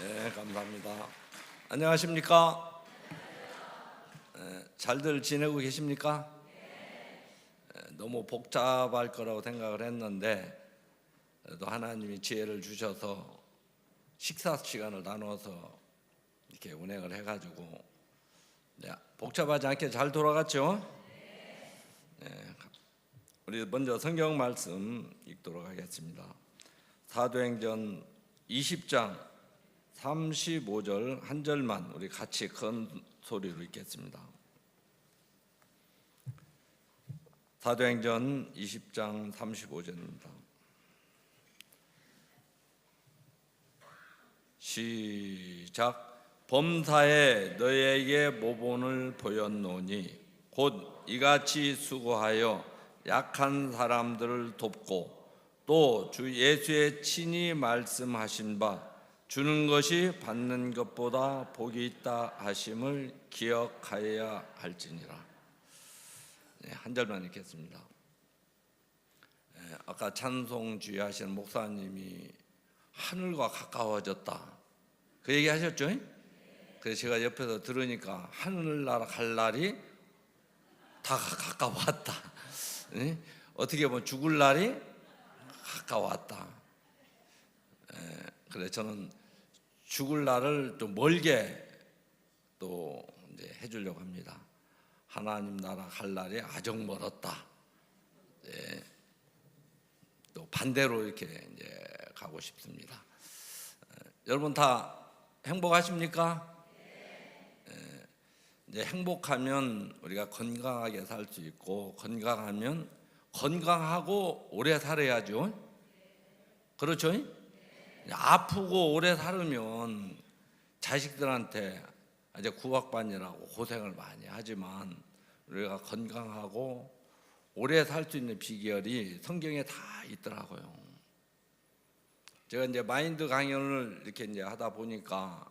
네, 감사합니다. 안녕하십니까? 잘들 지내고 계십니까? 너무 복잡할 거라고 생각을 했는데 그래도 하나님이 지혜를 주셔서 식사 시간을 나눠서 이렇게 운행을 해가지고 복잡하지 않게 잘 돌아갔죠? 우리 먼저 성경 말씀 읽도록 하겠습니다. 사도행전 20장 35절 한 절만 우리 같이 큰 소리로 읽겠습니다. 사도행전 20장 35절입니다. 시작. 범사에 너에게 모본을 보였노니 곧 이같이 수고하여 약한 사람들을 돕고 또 주 예수의 친히 말씀하신 바 주는 것이 받는 것보다 복이 있다 하심을 기억하여야 할지니라. 한 절만 읽겠습니다. 아까 찬송 주의하시는 목사님이 하늘과 가까워졌다 그 얘기 하셨죠? 그래서 제가 옆에서 들으니까 하늘나라 갈 날이 다 가까웠다. 어떻게 보면 죽을 날이 가까웠다. 그래서 저는 죽을 날을 좀 멀게 또 이제 해주려고 합니다. 하나님 나라 갈 날이 아직 멀었다. 또 반대로 이렇게 이제 가고 싶습니다. 여러분 다 행복하십니까? 이제 행복하면 우리가 건강하게 살 수 있고 건강하면 건강하고 오래 살아야죠. 그렇죠? 아프고 오래 살으면 자식들한테 이제 구박받느라고 고생을 많이 하지만 우리가 건강하고 오래 살 수 있는 비결이 성경에 다 있더라고요. 제가 이제 마인드 강연을 이렇게 이제 하다 보니까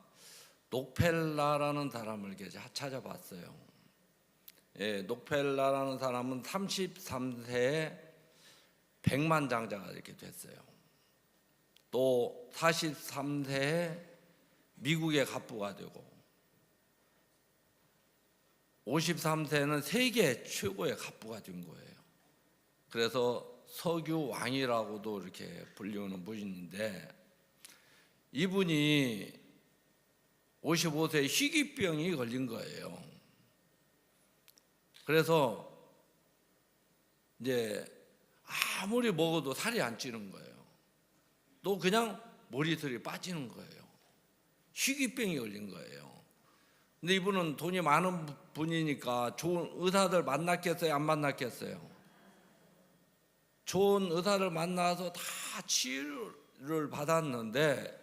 녹펠라라는 사람을 이렇게 찾아봤어요. 녹펠라라는 사람은 33세에 백만장자가 이렇게 됐어요. 또 43세에 미국의 갑부가 되고 53세는 세계 최고의 갑부가 된 거예요. 그래서 석유 왕이라고도 이렇게 불리우는 분인데 이분이 55세에 희귀병이 걸린 거예요. 그래서 이제 아무리 먹어도 살이 안 찌는 거예요. 또 그냥 머리털이 빠지는 거예요. 희귀병이 걸린 거예요. 근데 이분은 돈이 많은 분이니까 좋은 의사들 만났겠어요? 안 만났겠어요? 좋은 의사를 만나서 다 치료를 받았는데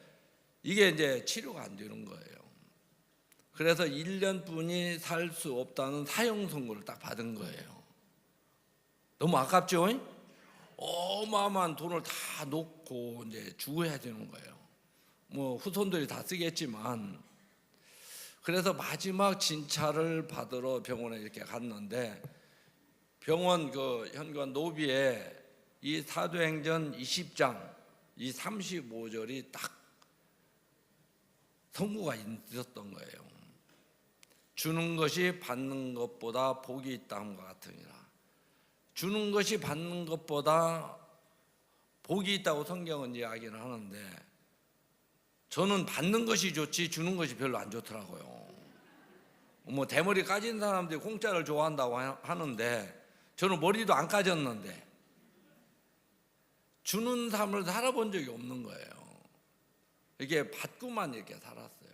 이게 이제 치료가 안 되는 거예요. 그래서 1년뿐이 살 수 없다는 사형 선고를 딱 받은 거예요. 너무 아깝죠? 어마어마한 돈을 다 놓고 이제 죽어야 되는 거예요. 뭐 후손들이 다 쓰겠지만 그래서 마지막 진찰을 받으러 병원에 이렇게 갔는데 병원 그 현관 로비에 이 사도행전 20장 이 35절이 딱 선고가 있었던 거예요. 주는 것이 받는 것보다 복이 있다함과 같으니라. 주는 것이 받는 것보다 복이 있다고 성경은 이야기를 하는데 저는 받는 것이 좋지 주는 것이 별로 안 좋더라고요. 뭐 대머리 까진 사람들이 공짜를 좋아한다고 하는데 저는 머리도 안 까졌는데 주는 삶을 살아본 적이 없는 거예요. 이게 받고만 이렇게 살았어요.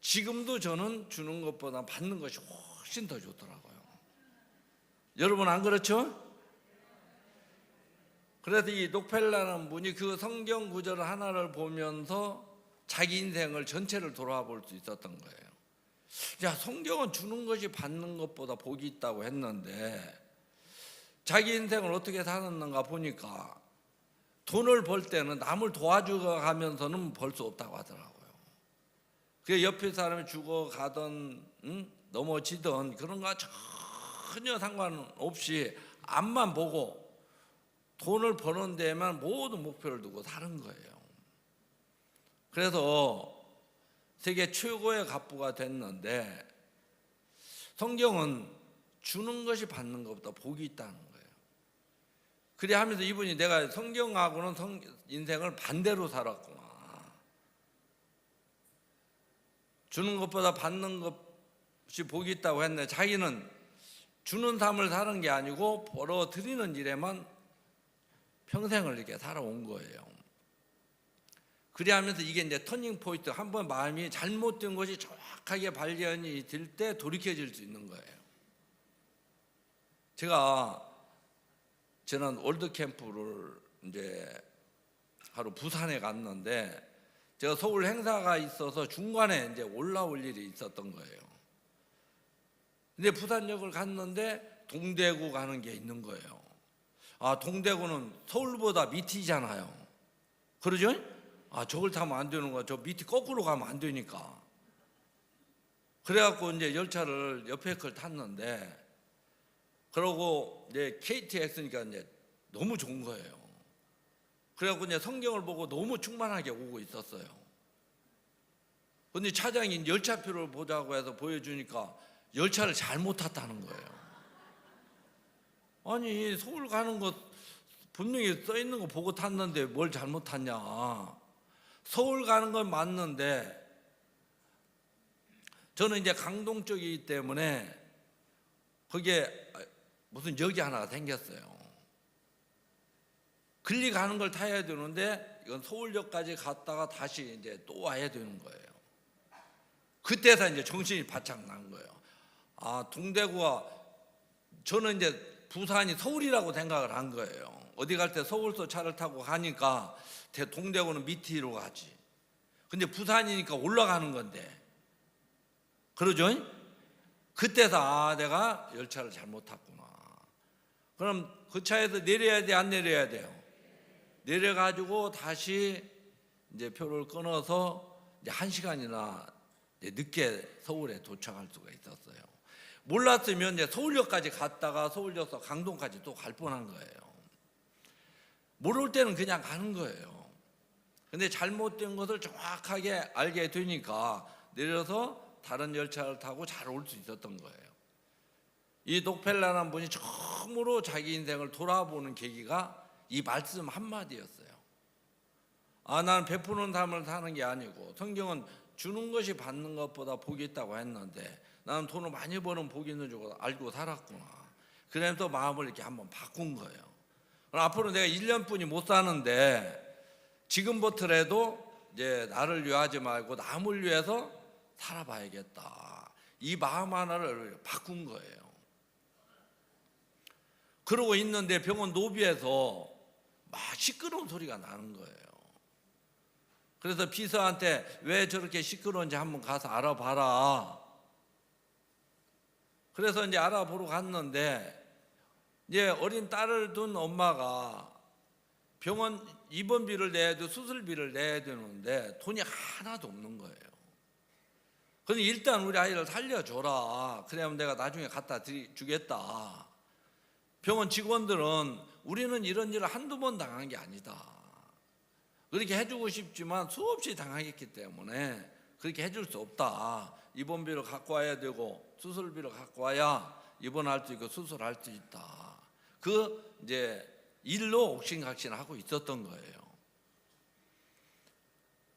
지금도 저는 주는 것보다 받는 것이 훨씬 더 좋더라고요. 여러분 안 그렇죠? 그래서 이 녹펠라는 분이 그 성경 구절 하나를 보면서 자기 인생을 전체를 돌아볼 수 있었던 거예요. 야, 성경은 주는 것이 받는 것보다 복이 있다고 했는데 자기 인생을 어떻게 살았는가 보니까 돈을 벌 때는 남을 도와주가면서는 벌 수 없다고 하더라고요. 그 옆에 사람이 죽어가던 넘어지던 그런 거 전혀 상관없이 앞만 보고 돈을 버는 데에만 모든 목표를 두고 사는 거예요. 그래서 세계 최고의 갑부가 됐는데 성경은 주는 것이 받는 것보다 복이 있다는 거예요. 그래 하면서 이분이 내가 성경하고는 인생을 반대로 살았구나. 주는 것보다 받는 것이 복이 있다고 했는데 자기는 주는 삶을 사는 게 아니고 벌어들이는 일에만 평생을 이렇게 살아온 거예요. 그래 하면서 이게 이제 터닝 포인트, 한번 마음이 잘못된 것이 정확하게 발견이 될 때 돌이켜질 수 있는 거예요. 제가 지난 월드 캠프를 이제 하루 부산에 갔는데 제가 서울 행사가 있어서 중간에 이제 올라올 일이 있었던 거예요. 근데 부산역을 갔는데 동대구 가는 게 있는 거예요. 아, 동대구는 서울보다 밑이잖아요. 그러죠? 아, 저걸 타면 안 되는 거야. 저 밑이 거꾸로 가면 안 되니까. 그래갖고 이제 열차를 옆에 걸 탔는데, 그러고 이제 KTX니까 이제 너무 좋은 거예요. 그래갖고 이제 성경을 보고 너무 충만하게 오고 있었어요. 근데 차장이 열차표를 보자고 해서 보여주니까 열차를 잘못 탔다는 거예요. 아니, 서울 가는 거 분명히 써 있는 거 보고 탔는데 뭘 잘못 탔냐. 서울 가는 건 맞는데 저는 이제 강동 쪽이기 때문에 거기에 무슨 역이 하나가 생겼어요. 글리 가는 걸 타야 되는데 이건 서울역까지 갔다가 다시 이제 또 와야 되는 거예요. 그때서 이제 정신이 바짝 난 거예요. 아, 동대구가, 저는 이제 부산이 서울이라고 생각을 한 거예요. 어디 갈 때 서울서 차를 타고 가니까 동대구는 밑으로 가지. 근데 부산이니까 올라가는 건데. 그러죠? 그때서 아, 내가 열차를 잘못 탔구나. 그럼 그 차에서 내려야 돼, 안 내려야 돼요? 내려가지고 다시 이제 표를 끊어서 이제 1시간이나 늦게 서울에 도착할 수가 있었어요. 몰랐으면 이제 서울역까지 갔다가 서울역에서 강동까지 또 갈 뻔한 거예요. 모를 때는 그냥 가는 거예요. 근데 잘못된 것을 정확하게 알게 되니까 내려서 다른 열차를 타고 잘 올 수 있었던 거예요. 이 녹펠라라는 분이 처음으로 자기 인생을 돌아보는 계기가 이 말씀 한마디였어요. 아, 나는 베푸는 삶을 사는 게 아니고 성경은 주는 것이 받는 것보다 복이 있다고 했는데 나는 돈을 많이 버는 복이 있는 줄 알고 살았구나. 그래서 마음을 이렇게 한번 바꾼 거예요. 앞으로 내가 1년뿐이 못 사는데 지금부터라도 이제 나를 위하지 말고 남을 위해서 살아봐야겠다. 이 마음 하나를 바꾼 거예요. 그러고 있는데 병원 로비에서 막 시끄러운 소리가 나는 거예요. 그래서 비서한테 왜 저렇게 시끄러운지 한번 가서 알아봐라. 그래서 이제 알아보러 갔는데 이제 어린 딸을 둔 엄마가 병원 입원비를 내야 되고 수술비를 내야 되는데 돈이 하나도 없는 거예요. 그런데 일단 우리 아이를 살려줘라. 그래야면 내가 나중에 갖다 주겠다. 병원 직원들은 우리는 이런 일을 한두 번 당한 게 아니다. 그렇게 해주고 싶지만 수없이 당하겠기 때문에 그렇게 해줄 수 없다. 입원비를 갖고 와야 되고 수술비를 갖고 와야 입원할 수 있고 수술할 수 있다. 그 이제 일로 옥신각신하고 있었던 거예요.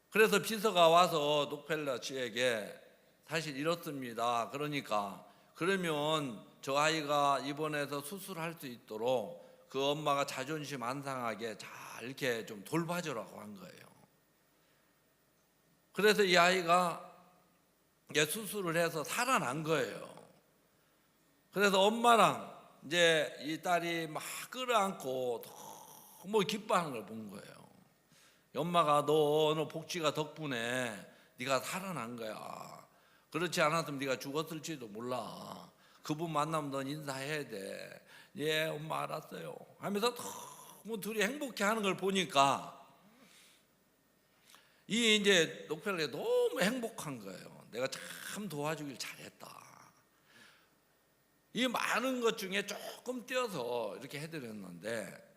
그래서 비서가 와서 녹펠라 씨에게 사실 이렇습니다. 그러니까 그러면 저 아이가 입원해서 수술할 수 있도록 그 엄마가 자존심 안 상하게 잘 이렇게 좀 돌봐주라고 한 거예요. 그래서 이 아이가 수술을 해서 살아난 거예요. 그래서 엄마랑 이제 이 딸이 막 끌어안고 너무 기뻐하는 걸 본 거예요. 엄마가 너 복지가 덕분에 네가 살아난 거야. 그렇지 않았으면 네가 죽었을지도 몰라. 그분 만나면 넌 인사해야 돼. 예, 엄마 알았어요. 하면서 너무 둘이 행복해하는 걸 보니까 이 이제 녹펠라가 너무 행복한 거예요. 내가 참 도와주길 잘했다. 이 많은 것 중에 조금 떼어서 이렇게 해드렸는데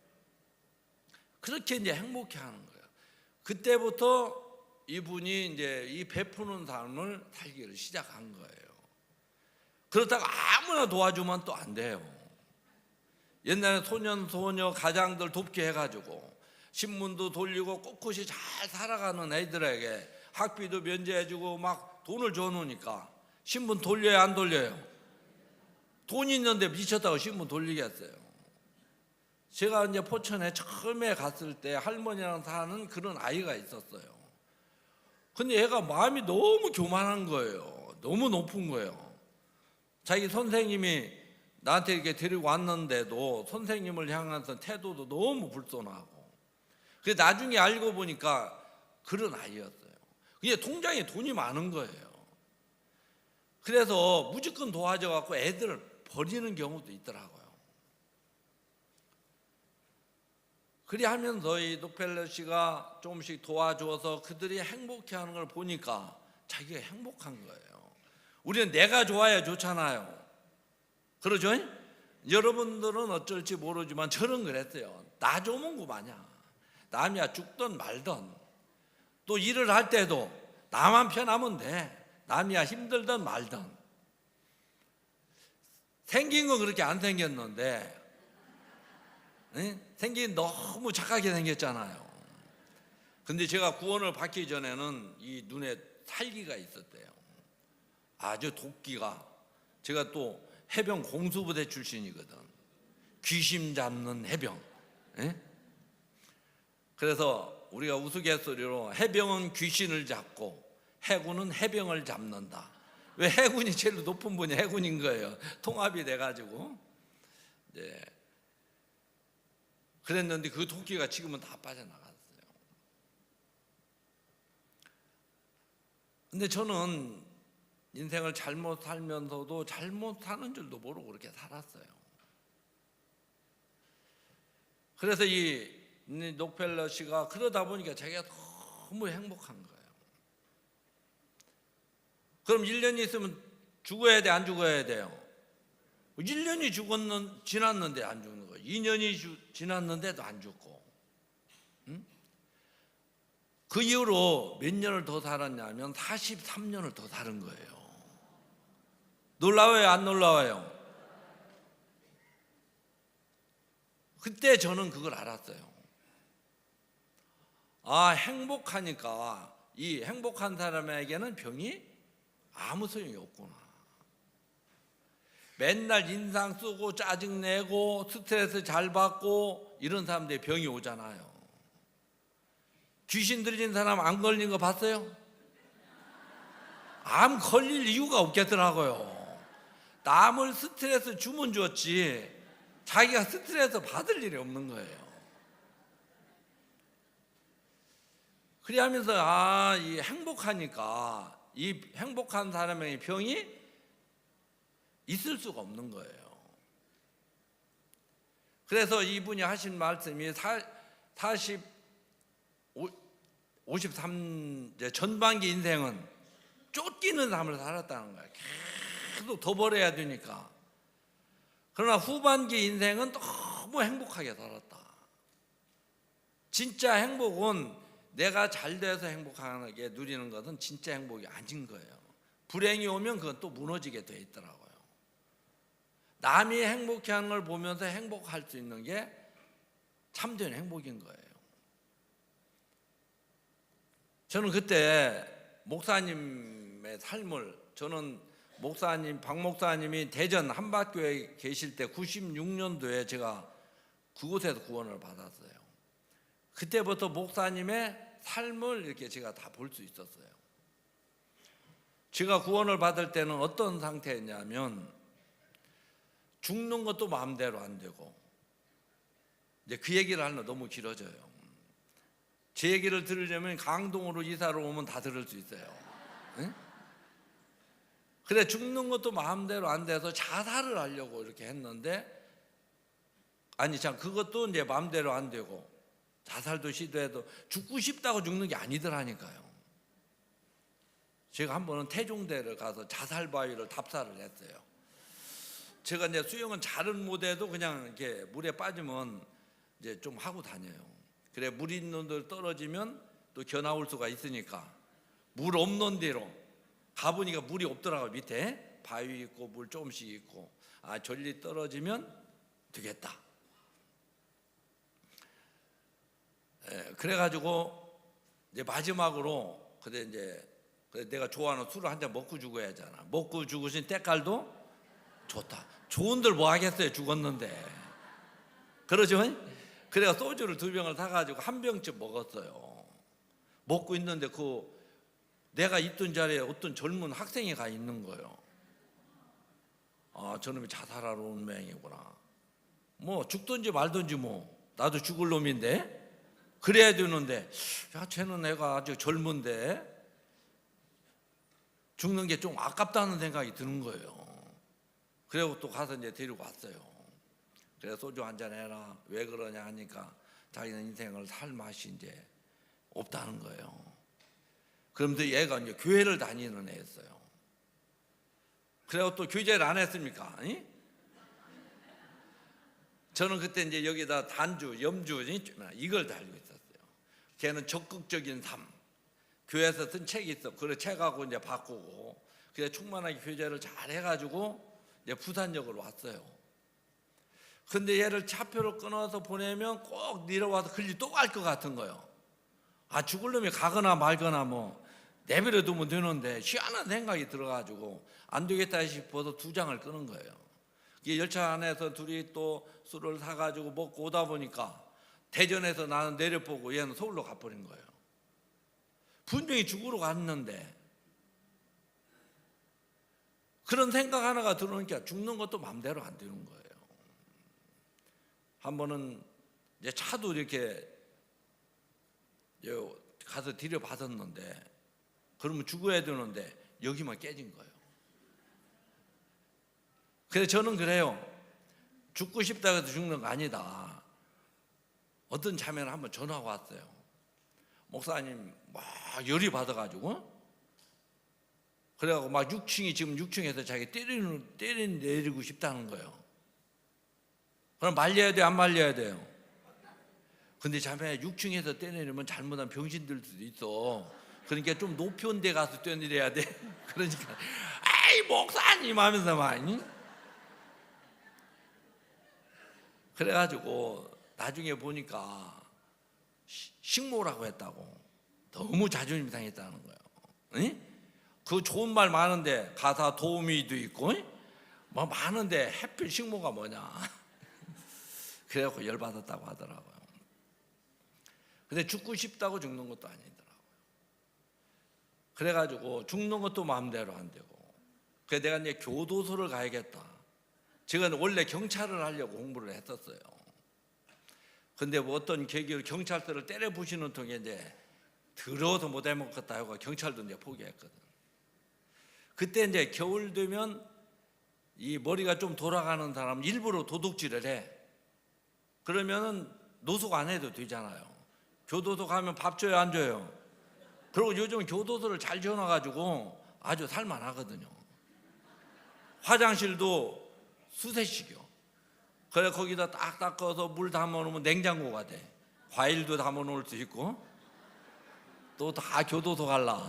그렇게 이제 행복해하는 거예요. 그때부터 이분이 이제 이 베푸는 삶을 살기를 시작한 거예요. 그렇다고 아무나 도와주면 또 안 돼요. 옛날에 소년 소녀 가장들 돕게 해가지고 신문도 돌리고 꿋꿋이 잘 살아가는 애들에게 학비도 면제해주고 막 돈을 줘놓으니까 신문 돌려요, 안 돌려요? 돈이 있는데 미쳤다고 신문 돌리겠어요? 제가 이제 포천에 처음에 갔을 때 할머니랑 사는 그런 아이가 있었어요. 근데 얘가 마음이 너무 교만한 거예요. 너무 높은 거예요. 자기 선생님이 나한테 이렇게 데리고 왔는데도 선생님을 향해서 태도도 너무 불손하고. 그래서 나중에 알고 보니까 그런 아이였어요. 그게 통장에 돈이 많은 거예요. 그래서 무조건 도와줘갖고 애들을 버리는 경우도 있더라고요. 그리 하면서 이 록펠러 씨가 조금씩 도와줘서 그들이 행복해하는 걸 보니까 자기가 행복한 거예요. 우리는 내가 좋아야 좋잖아요. 그러죠? 여러분들은 어쩔지 모르지만 저는 그랬어요. 나 좋으면 그만이야. 남이야 죽든 말든. 또 일을 할 때도 나만 편하면 돼. 남이야 힘들든 말든. 생긴 건 그렇게 안 생겼는데 생긴 너무 착하게 생겼잖아요. 근데 제가 구원을 받기 전에는 이 눈에 살기가 있었대요. 아주 도끼가. 제가 또 해병 공수부대 출신이거든. 귀신 잡는 해병. 그래서 우리가 우스갯소리로 해병은 귀신을 잡고 해군은 해병을 잡는다. 왜 해군이 제일 높은 분이 해군인 거예요. 통합이 돼가지고. 네. 그랬는데 그 도끼가 지금은 다 빠져나갔어요. 근데 저는 인생을 잘못 살면서도 잘못 사는 줄도 모르고 그렇게 살았어요. 그래서 이 록펠러 씨가 그러다 보니까 자기가 너무 행복한 거예요. 그럼 1년이 있으면 죽어야 돼, 안 죽어야 돼요? 1년이 지났는데 안 죽는 거예요. 2년이 지났는데도 안 죽고. 그 이후로 몇 년을 더 살았냐면 43년을 더 사는 거예요. 놀라워요, 안 놀라워요? 그때 저는 그걸 알았어요. 아, 행복하니까 이 행복한 사람에게는 병이 아무 소용이 없구나. 맨날 인상 쓰고 짜증내고 스트레스 잘 받고 이런 사람들이 병이 오잖아요. 귀신 들린 사람 안 걸린 거 봤어요? 암 걸릴 이유가 없겠더라고요. 남을 스트레스 주면 줬지 자기가 스트레스 받을 일이 없는 거예요. 그래 하면서 이 행복하니까 이 행복한 사람의 병이 있을 수가 없는 거예요. 그래서 이분이 하신 말씀이 53 전반기 인생은 쫓기는 삶을 살았다는 거예요. 계속 더 벌어야 되니까. 그러나 후반기 인생은 너무 행복하게 살았다. 진짜 행복은 내가 잘 돼서 행복하게 누리는 것은 진짜 행복이 아닌 거예요. 불행이 오면 그건 또 무너지게 돼 있더라고요. 남이 행복해하는 걸 보면서 행복할 수 있는 게 참된 행복인 거예요. 저는 그때 목사님의 삶을, 저는 목사님, 박 목사님이 대전 한밭교회에 계실 때 96년도에 제가 그곳에서 구원을 받았어요. 그때부터 목사님의 삶을 이렇게 제가 다 볼 수 있었어요. 제가 구원을 받을 때는 어떤 상태였냐면 죽는 것도 마음대로 안 되고, 이제 그 얘기를 하면 너무 길어져요. 제 얘기를 들으려면 강동으로 이사를 오면 다 들을 수 있어요. 응? 그래, 죽는 것도 마음대로 안 돼서 자살을 하려고 이렇게 했는데, 아니 참 그것도 이제 마음대로 안 되고 자살도 시도해도 죽고 싶다고 죽는 게 아니더라니까요. 제가 한 번은 태종대를 가서 자살 바위를 답사를 했어요. 제가 이제 수영은 잘은 못해도 그냥 이렇게 물에 빠지면 이제 좀 하고 다녀요. 그래, 물 있는 데 떨어지면 또 겨나올 수가 있으니까 물 없는 데로 가보니까 물이 없더라고. 밑에 바위 있고 물 조금씩 있고, 아, 전리 떨어지면 되겠다. 그래가지고 이제 마지막으로 그래 이제 내가 좋아하는 술을 한 잔 먹고 죽어야 하잖아. 먹고 죽으신 때깔도 좋다. 좋은들 뭐 하겠어요, 죽었는데. 그러죠? 그래가 소주를 2병을 사가지고 1병쯤 먹었어요. 먹고 있는데 내가 있던 자리에 어떤 젊은 학생이 가 있는 거예요. 아, 저놈이 자살하러 온 모양이구나. 뭐 죽든지 말든지 뭐 나도 죽을 놈인데 그래야 되는데, 야, 쟤는 애가 아주 젊은데 죽는 게 좀 아깝다는 생각이 드는 거예요. 그리고 또 가서 이제 데리고 왔어요. 그래서 소주 한잔 해라. 왜 그러냐 하니까 자기는 인생을 살 맛이 이제 없다는 거예요. 그런데 얘가 이제 교회를 다니는 애였어요. 그래고 또 교제를 안 했습니까? 저는 그때 이제 여기다 단주, 염주 이걸 달고 있었어요. 걔는 적극적인 삶. 교회에서 쓴 책이 있어. 그래 책하고 이제 바꾸고, 그래서 충만하게 교제를 잘 해가지고 이제 부산역으로 왔어요. 근데 얘를 차표를 끊어서 보내면 꼭 내려와서 글리 또 갈 것 같은 거예요. 아, 죽을 놈이 가거나 말거나 뭐 내버려 두면 되는데 희한한 생각이 들어가지고 안 되겠다 싶어서 2장을 끊은 거예요. 이 열차 안에서 둘이 또 술을 사가지고 먹고 오다 보니까 대전에서 나는 내려보고 얘는 서울로 가버린 거예요. 분명히 죽으러 갔는데 그런 생각 하나가 들어오니까 죽는 것도 마음대로 안 되는 거예요. 한 번은 이제 차도 이렇게 가서 들여받았는데 그러면 죽어야 되는데 여기만 깨진 거예요. 그래서 저는 그래요. 죽고 싶다고 해서 죽는 거 아니다. 어떤 자매는 한번 전화가 왔어요. 목사님 막 열이 받아가지고 그래갖고 막 6층이 지금 6층에서 자기 때리고 싶다는 거예요. 그럼 말려야 돼, 안 말려야 돼요? 근데 자매 6층에서 때리면 잘못한 병신들 수도 있어. 그러니까 좀 높은 데 가서 뛰어내려야 돼. 그러니까 아이 목사님 하면서 막 그래가지고 나중에 보니까 식모라고 했다고. 너무 자존심 상했다는 거예요. 그 좋은 말 많은데 가사 도우미도 있고 뭐 많은데 해필 식모가 뭐냐. 그래갖고 열받았다고 하더라고요. 근데 죽고 싶다고 죽는 것도 아니더라고요. 그래가지고 죽는 것도 마음대로 안 되고, 그래서 내가 이제 교도소를 가야겠다. 제가 원래 경찰을 하려고 공부를 했었어요. 근데 뭐 어떤 계기로 경찰서를 때려 부시는 통에 이제 더러워서 못 해먹겠다 하고 경찰도 이제 포기했거든. 그때 이제 겨울 되면 이 머리가 좀 돌아가는 사람은 일부러 도둑질을 해. 그러면은 노숙 안 해도 되잖아요. 교도소 가면 밥 줘요, 안 줘요? 그리고 요즘 교도소를 잘 지어놔가지고 아주 살만하거든요. 화장실도 수세식이요. 그래 거기다 딱 닦아서 물 담아놓으면 냉장고가 돼. 과일도 담아놓을 수 있고. 또 다 교도소 갈라.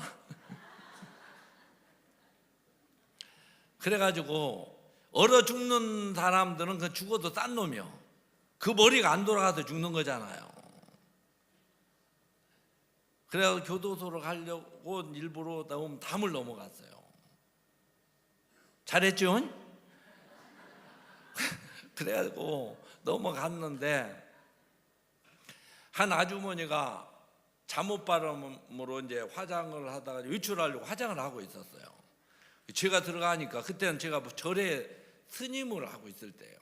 그래가지고 얼어 죽는 사람들은 그 죽어도 싼 놈이요. 그 머리가 안 돌아가서 죽는 거잖아요. 그래서 교도소를 가려고 일부러 담을 넘어갔어요. 잘했죠? 그래가지고 넘어갔는데 한 아주머니가 잠옷바람으로 이제 화장을 하다가 외출하려고 화장을 하고 있었어요. 제가 들어가니까 그때는 제가 절에 스님을 하고 있을 때예요.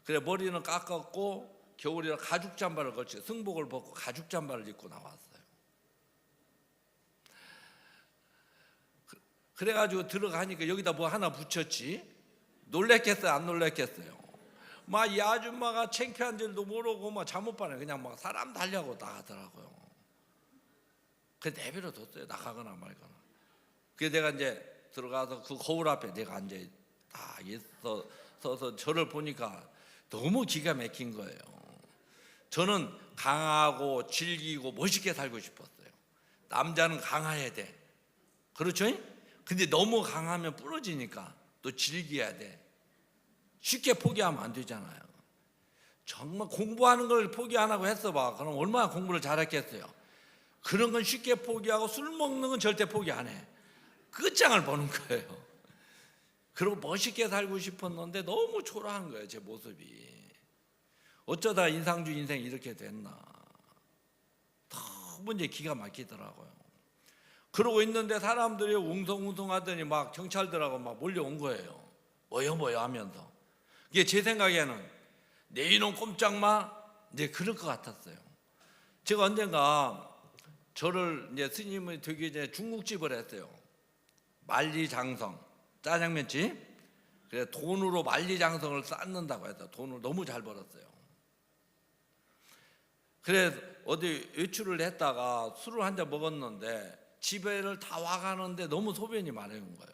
그래 머리는 깎았고 겨울이라 가죽 잠바를 걸치고 승복을 벗고 가죽 잠바를 입고 나왔어요. 그래가지고 들어가니까 여기다 뭐 하나 붙였지. 놀랬겠어요, 안 놀랬겠어요? 막 이 아줌마가 창피한 줄도 모르고 막 잠옷바람에 그냥 막 사람 달려고 나가더라고요. 그래서 내버려 뒀어요. 나가거나 말거나. 그래서 내가 이제 들어가서 그 거울 앞에 내가 앉아 딱 서서 저를 보니까 너무 기가 막힌 거예요. 저는 강하고 질기고 멋있게 살고 싶었어요. 남자는 강해야 돼. 그렇죠? 근데 너무 강하면 부러지니까 또 질겨야 돼. 쉽게 포기하면 안 되잖아요. 정말 공부하는 걸 포기 안 하고 했어 봐. 그럼 얼마나 공부를 잘했겠어요. 그런 건 쉽게 포기하고 술 먹는 건 절대 포기 안 해. 끝장을 보는 거예요. 그리고 멋있게 살고 싶었는데 너무 초라한 거예요, 제 모습이. 어쩌다 인상주 인생이 이렇게 됐나. 너무 이제 기가 막히더라고요. 그러고 있는데 사람들이 웅성웅성하더니 막 경찰들하고 막 몰려온 거예요. 뭐요 하면서. 이게 제 생각에는 내 이놈 꼼짝마 이제 그럴 것 같았어요. 제가 언젠가 저를 이제 스님이 되기 전에 중국집을 했어요. 만리장성 짜장면집. 그래서 돈으로 만리장성을 쌓는다고 해서 돈을 너무 잘 벌었어요. 그래서 어디 외출을 했다가 술을 한 잔 먹었는데 집에를 다 와가는데 너무 소변이 많은 거예요.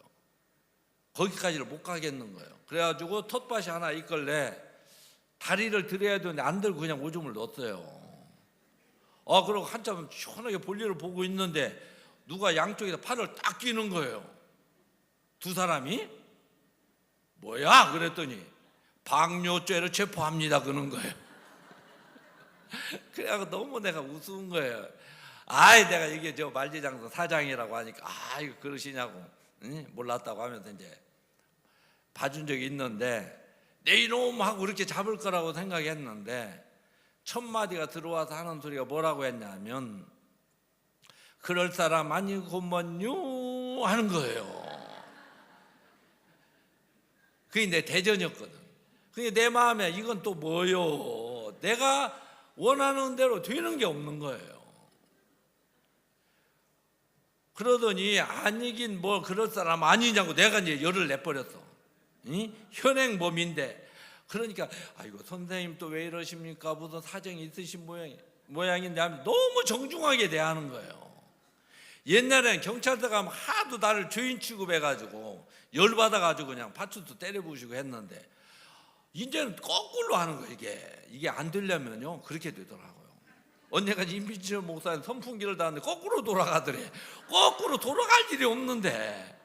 거기까지를 못 가겠는 거예요. 그래가지고 텃밭이 하나 있길래 다리를 들여야 되는데 안 들고 그냥 오줌을 넣었어요. 그리고 한참 시원하게 볼일을 보고 있는데 누가 양쪽에서 팔을 딱 끼는 거예요. 두 사람이 뭐야? 그랬더니 방뇨죄를 체포합니다 그러는 거예요. 그래갖고 너무 내가 우스운 거예요. 내가 이게 저 만리장성 사장이라고 하니까 이거 그러시냐고 몰랐다고 하면서 이제 봐준 적이 있는데 내 이놈 하고 그렇게 잡을 거라고 생각했는데 첫 마디가 들어와서 하는 소리가 뭐라고 했냐면 그럴 사람 아니고먼요 하는 거예요. 그게 내 대전이었거든. 그게 내 마음에 이건 또 뭐요? 내가 원하는 대로 되는 게 없는 거예요. 그러더니 아니긴 뭐 그럴 사람 아니냐고 내가 이제 열을 내버렸어. 현행범인데. 그러니까 아이고 선생님 또 왜 이러십니까? 무슨 사정이 있으신 모양인데 하면 너무 정중하게 대하는 거예요. 옛날엔 경찰서 가면 하도 나를 죄인 취급해가지고 열받아가지고 그냥 파출소 때려부시고 했는데 이제는 거꾸로 하는 거예요. 이게 안 되려면요 그렇게 되더라고요. 언니가 임빈철 목사님 선풍기를 닿았는데 거꾸로 돌아가더래. 거꾸로 돌아갈 일이 없는데.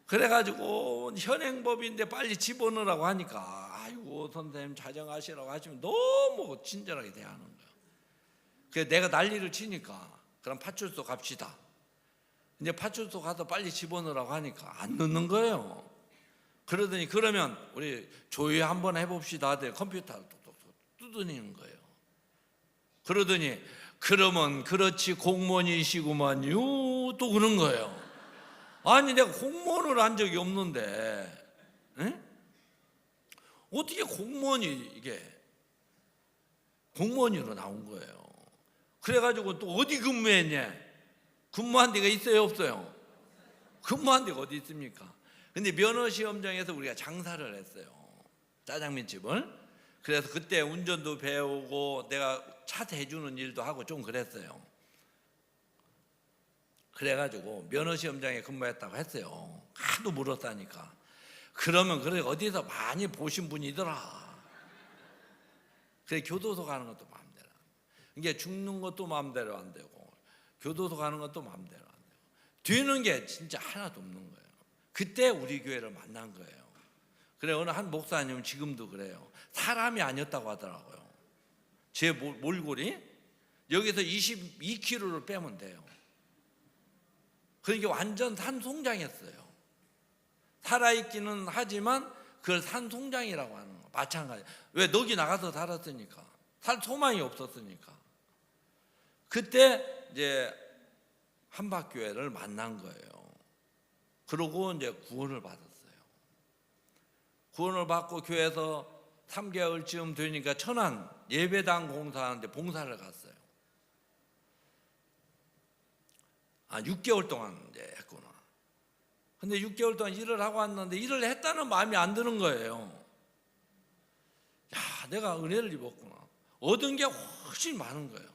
그래가지고 현행법인데 빨리 집어넣으라고 하니까 아이고 선생님 자정하시라고 하시면 너무 친절하게 대하는 거예요. 그래서 내가 난리를 치니까 그럼 파출소 갑시다. 이제 파출소 가서 빨리 집어넣으라고 하니까 안 넣는 거예요. 그러더니 그러면 우리 조회 한번 해봅시다. 컴퓨터를 뜯어내는 거예요. 그러더니 그러면 그렇지 공무원이시구만요 또 그런 거예요. 아니 내가 공무원을 한 적이 없는데 어떻게 공무원이 이게 공무원으로 나온 거예요. 그래가지고 또 어디 근무했냐? 근무한 데가 있어요 없어요? 근무한 데가 어디 있습니까? 근데 면허시험장에서 우리가 장사를 했어요. 짜장면집을. 그래서 그때 운전도 배우고 내가 차 대주는 일도 하고 좀 그랬어요. 그래가지고 면허시험장에 근무했다고 했어요. 하도 물었다니까. 그러면 그래 어디서 많이 보신 분이더라. 그래 교도소 가는 것도 마음대로 안 되고 이게 죽는 것도 마음대로 안 되고 교도소 가는 것도 마음대로 안 되고 되는 게 진짜 하나도 없는 거예요. 그때 우리 교회를 만난 거예요. 그래 어느 한 목사님은 지금도 그래요. 사람이 아니었다고 하더라고요. 제 몰골이 여기서 22kg를 빼면 돼요. 그러니까 완전 산송장이었어요. 살아있기는 하지만 그걸 산송장이라고 하는 거 마찬가지. 왜 넋이 나가서 살았으니까 살 소망이 없었으니까. 그때 이제 한박교회를 만난 거예요. 그러고 이제 구원을 받았어요. 구원을 받고 교회에서 3개월쯤 되니까 천안 예배당 공사하는데 봉사를 갔어요. 6개월 동안 이제 했구나. 근데 6개월 동안 일을 하고 왔는데 일을 했다는 마음이 안 드는 거예요. 내가 은혜를 입었구나. 얻은 게 훨씬 많은 거예요.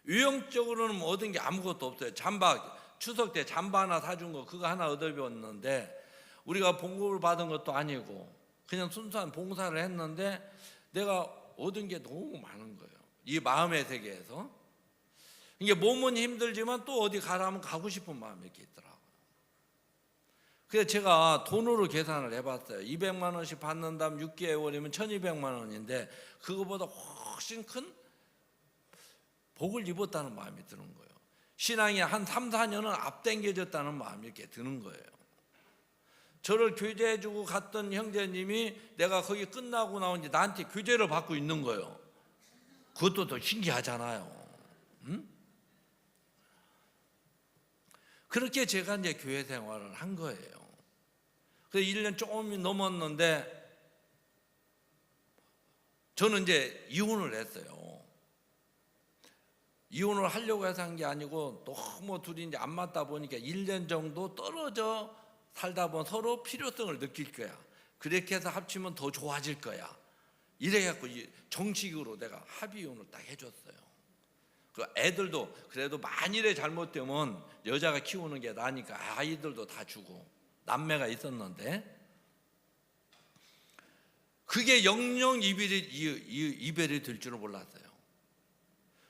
유형적으로는 얻은 게 아무것도 없어요. 잠바, 추석 때 잠바 하나 사준 거 그거 하나 얻어배웠는데 우리가 봉급을 받은 것도 아니고 그냥 순수한 봉사를 했는데 내가 얻은 게 너무 많은 거예요. 이 마음의 세계에서. 이게 몸은 힘들지만 또 어디 가라면 가고 싶은 마음이 이렇게 있더라고요. 그래서 제가 돈으로 계산을 해봤어요. 200만 원씩 받는다면 6개월이면 1200만 원인데 그거보다 훨씬 큰 복을 입었다는 마음이 드는 거예요. 신앙이 한 3, 4년은 앞당겨졌다는 마음이 이렇게 드는 거예요. 저를 교제해주고 갔던 형제님이 내가 거기 끝나고 나오니 나한테 교제를 받고 있는 거예요. 그것도 더 신기하잖아요. 응? 그렇게 제가 이제 교회 생활을 한 거예요. 그래서 1년 조금 넘었는데 저는 이제 이혼을 했어요. 이혼을 하려고 해서 한 게 아니고 너무 둘이 이제 안 맞다 보니까 1년 정도 떨어져 살다 보면 서로 필요성을 느낄 거야. 그렇게 해서 합치면 더 좋아질 거야. 이래갖고 정식으로 내가 합의혼을 딱 해줬어요. 그 애들도 그래도 만일에 잘못되면 여자가 키우는 게 나니까 아이들도 다 주고 남매가 있었는데 그게 영영 이별이 될 줄은 몰랐어요.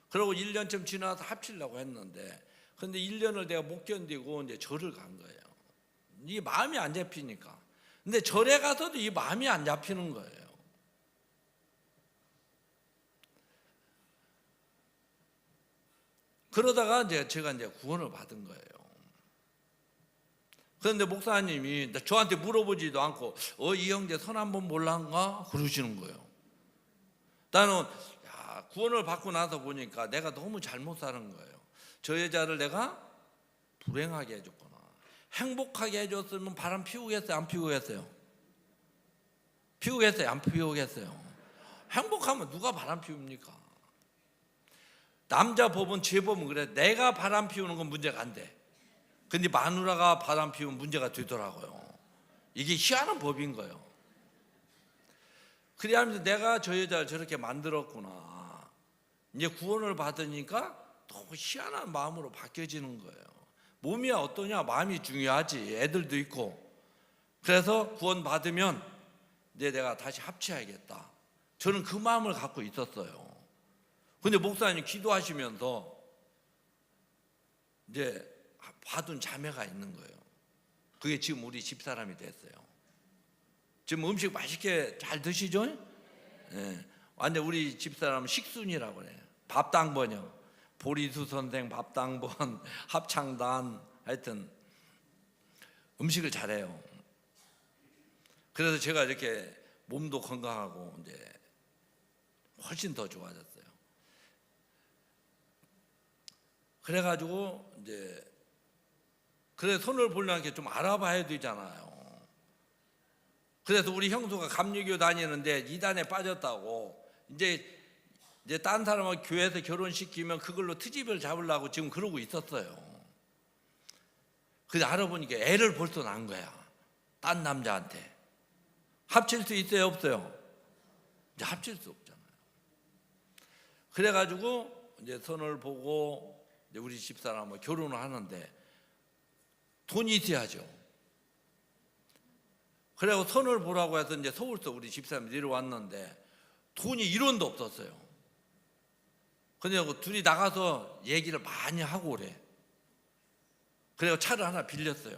그리고 1년쯤 지나서 합치려고 했는데 근데 1년을 내가 못 견디고 이제 절을 간 거예요. 이 마음이 안 잡히니까. 근데 절에 가서도 이 마음이 안 잡히는 거예요. 그러다가 이제 제가 이제 구원을 받은 거예요. 그런데 목사님이 저한테 물어보지도 않고 이 형제 선 한번 몰란가 그러시는 거예요. 나는 구원을 받고 나서 보니까 내가 너무 잘못 사는 거예요. 저 여자를 내가 불행하게 해줬구나. 행복하게 해줬으면 바람 피우겠어요? 안 피우겠어요? 피우겠어요? 안 피우겠어요? 행복하면 누가 바람 피웁니까? 남자 법은 제 법은 그래. 내가 바람 피우는 건 문제가 안 돼. 근데 마누라가 바람 피우면 문제가 되더라고요. 이게 희한한 법인 거예요. 그래 하면서 내가 저 여자를 저렇게 만들었구나. 이제 구원을 받으니까 너무 희한한 마음으로 바뀌어지는 거예요. 몸이 어떠냐? 마음이 중요하지. 애들도 있고. 그래서 구원 받으면 이제 내가 다시 합치해야겠다. 저는 그 마음을 갖고 있었어요. 근데 목사님 기도하시면서 이제 받은 자매가 있는 거예요. 그게 지금 우리 집사람이 됐어요. 지금 음식 맛있게 잘 드시죠? 네. 완전 우리 집사람은 식순이라고 그래요. 밥당번이요. 보리수 선생, 밥당번, 합창단, 하여튼 음식을 잘해요. 그래서 제가 이렇게 몸도 건강하고 이제 훨씬 더 좋아졌어요. 그래가지고 이제 그래 손을 보려는 게 좀 알아봐야 되잖아요. 그래서 우리 형수가 감리교 다니는데 이단에 빠졌다고 이제 딴 사람을 교회에서 결혼시키면 그걸로 트집을 잡으려고 지금 그러고 있었어요. 그래서 알아보니까 애를 벌써 낳은 거야. 딴 남자한테. 합칠 수 있어요? 없어요? 이제 합칠 수 없잖아요. 그래가지고 이제 선을 보고 이제 우리 집사람은 결혼을 하는데 돈이 있어야죠. 그래고 선을 보라고 해서 이제 서울서 우리 집사람이 내려왔는데 돈이 1원도 없었어요. 근데 둘이 나가서 얘기를 많이 하고 그래. 그래서 차를 하나 빌렸어요.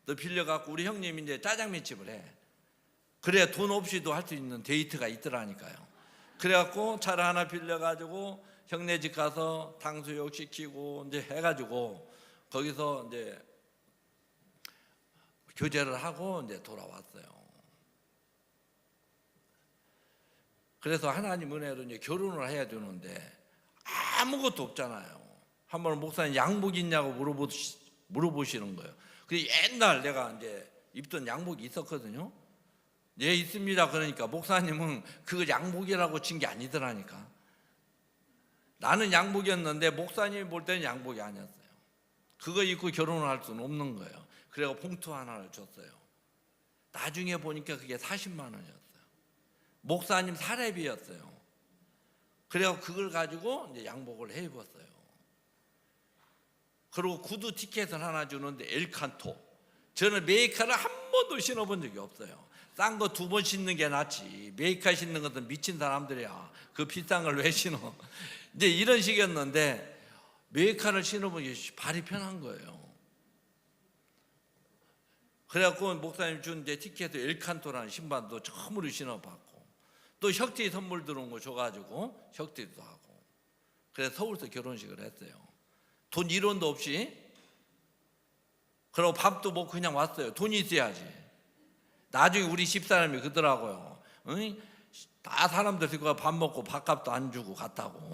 또 빌려갖고 우리 형님이 이제 짜장면집을 해. 그래야 돈 없이도 할 수 있는 데이트가 있더라니까요. 그래갖고 차를 하나 빌려가지고 형네 집 가서 탕수육 시키고 이제 해가지고 거기서 이제 교제를 하고 이제 돌아왔어요. 그래서 하나님 은혜로 이제 결혼을 해야 되는데 아무것도 없잖아요. 한번 목사님 양복 있냐고 물어보시는 거예요. 그 옛날 내가 이제 입던 양복이 있었거든요. 예, 있습니다. 그러니까 목사님은 그걸 양복이라고 친 게 아니더라니까. 나는 양복이었는데 목사님이 볼 때는 양복이 아니었어요. 그거 입고 결혼을 할 수는 없는 거예요. 그래서 봉투 하나를 줬어요. 나중에 보니까 그게 40만 원이었어요. 목사님 사례비였어요. 그래서 그걸 가지고 이제 양복을 해 입었어요. 그리고 구두 티켓을 하나 주는데 엘칸토 저는 메이카를 한 번도 신어본 적이 없어요. 싼 거 2번 신는 게 낫지. 메이카 신는 것은 미친 사람들이야. 그 비싼 걸 왜 신어? 이제 이런 식이었는데 메이카를 신어보니 발이 편한 거예요. 그래갖고 목사님 준 이제 티켓도 엘칸토라는 신발도 처음으로 신어봤고, 또 혁티 선물 들어온 거 줘가지고 혁티도 하고, 그래서 서울서 결혼식을 했어요. 돈 1원도 없이. 그리고 밥도 먹고 그냥 왔어요. 돈이 있어야지. 나중에 우리 집사람이 그러더라고요. 응? 다 사람들 들고 밥 먹고 밥값도 안 주고 갔다고.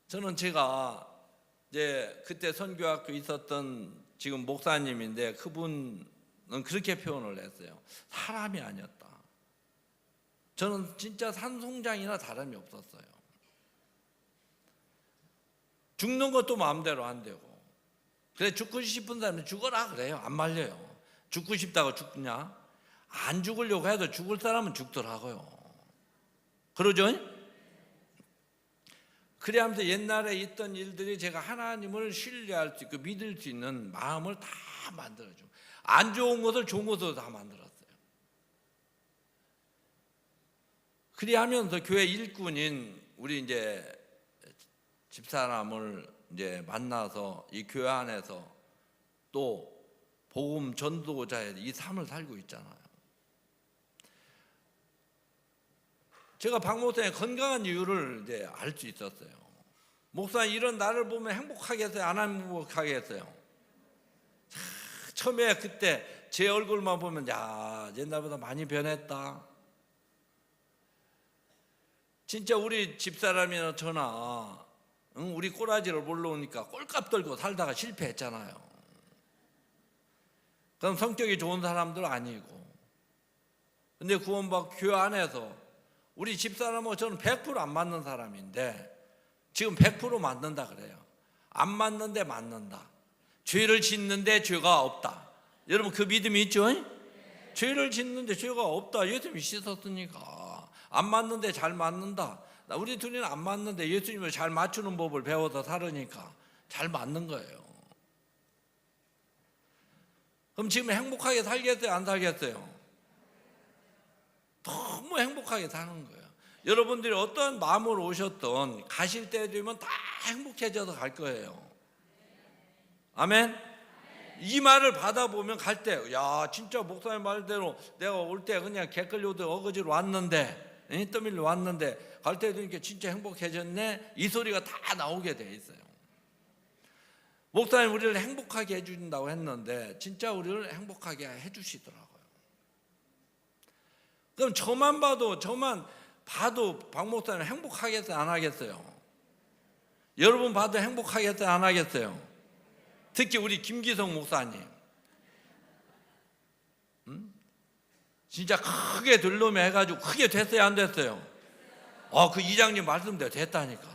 저는 제가 이제 그때 선교학교 있었던 지금 목사님인데 그분은 그렇게 표현을 했어요. 사람이 아니었다. 저는 진짜 산송장이나 다름이 없었어요. 죽는 것도 마음대로 안 되고, 그래 죽고 싶은 사람은 죽어라 그래요. 안 말려요. 죽고 싶다고 죽냐? 안 죽으려고 해도 죽을 사람은 죽더라고요. 그러죠? 그래 하면서 옛날에 있던 일들이 제가 하나님을 신뢰할 수 있고 믿을 수 있는 마음을 다 만들어주고, 안 좋은 것을 좋은 것으로 다 만들었어요. 그래 하면서 교회 일꾼인 우리 이제 집사람을 이제 만나서 이 교회 안에서 또 복음 전도자의 이 삶을 살고 있잖아요. 제가 박 목사님의 건강한 이유를 이제 알 수 있었어요. 목사님 이런 나를 보면 행복하겠어요? 안 행복하겠어요? 처음에 그때 제 얼굴만 보면 야, 옛날보다 많이 변했다. 진짜 우리 집사람이나 저나 우리 꼬라지를 몰라오니까 꼴값 들고 살다가 실패했잖아요. 그럼 성격이 좋은 사람들 아니고. 근데 구원받고 교회 안에서 우리 집사람하고 저는 100% 안 맞는 사람인데 지금 100% 맞는다 그래요. 안 맞는데 맞는다. 죄를 짓는데 죄가 없다. 여러분 그 믿음이 있죠? 죄를 짓는데 죄가 없다. 예수님이 씻었으니까. 안 맞는데 잘 맞는다. 우리 둘이는 안 맞는데 예수님을 잘 맞추는 법을 배워서 살으니까 잘 맞는 거예요. 그럼 지금 행복하게 살겠어요? 안 살겠어요? 너무 행복하게 사는 거예요. 여러분들이 어떤 마음으로 오셨던 가실 때 되면 다 행복해져서 갈 거예요. 아멘? 이 말을 받아보면 갈 때, 야 진짜 목사님 말대로 내가 올 때 그냥 개끌려도 어거지로 왔는데, 떠밀려 왔는데 갈 때 되니까 진짜 행복해졌네, 이 소리가 다 나오게 돼 있어요. 목사님 우리를 행복하게 해준다고 했는데 진짜 우리를 행복하게 해주시더라고요. 그럼 저만 봐도 박 목사님 행복하겠어요? 안 하겠어요? 여러분 봐도 행복하겠어요? 안 하겠어요? 특히 우리 김기성 목사님, 진짜 크게 들놈에 해가지고 크게 됐어요? 안 됐어요? 그 이장님 말씀대로 됐다니까.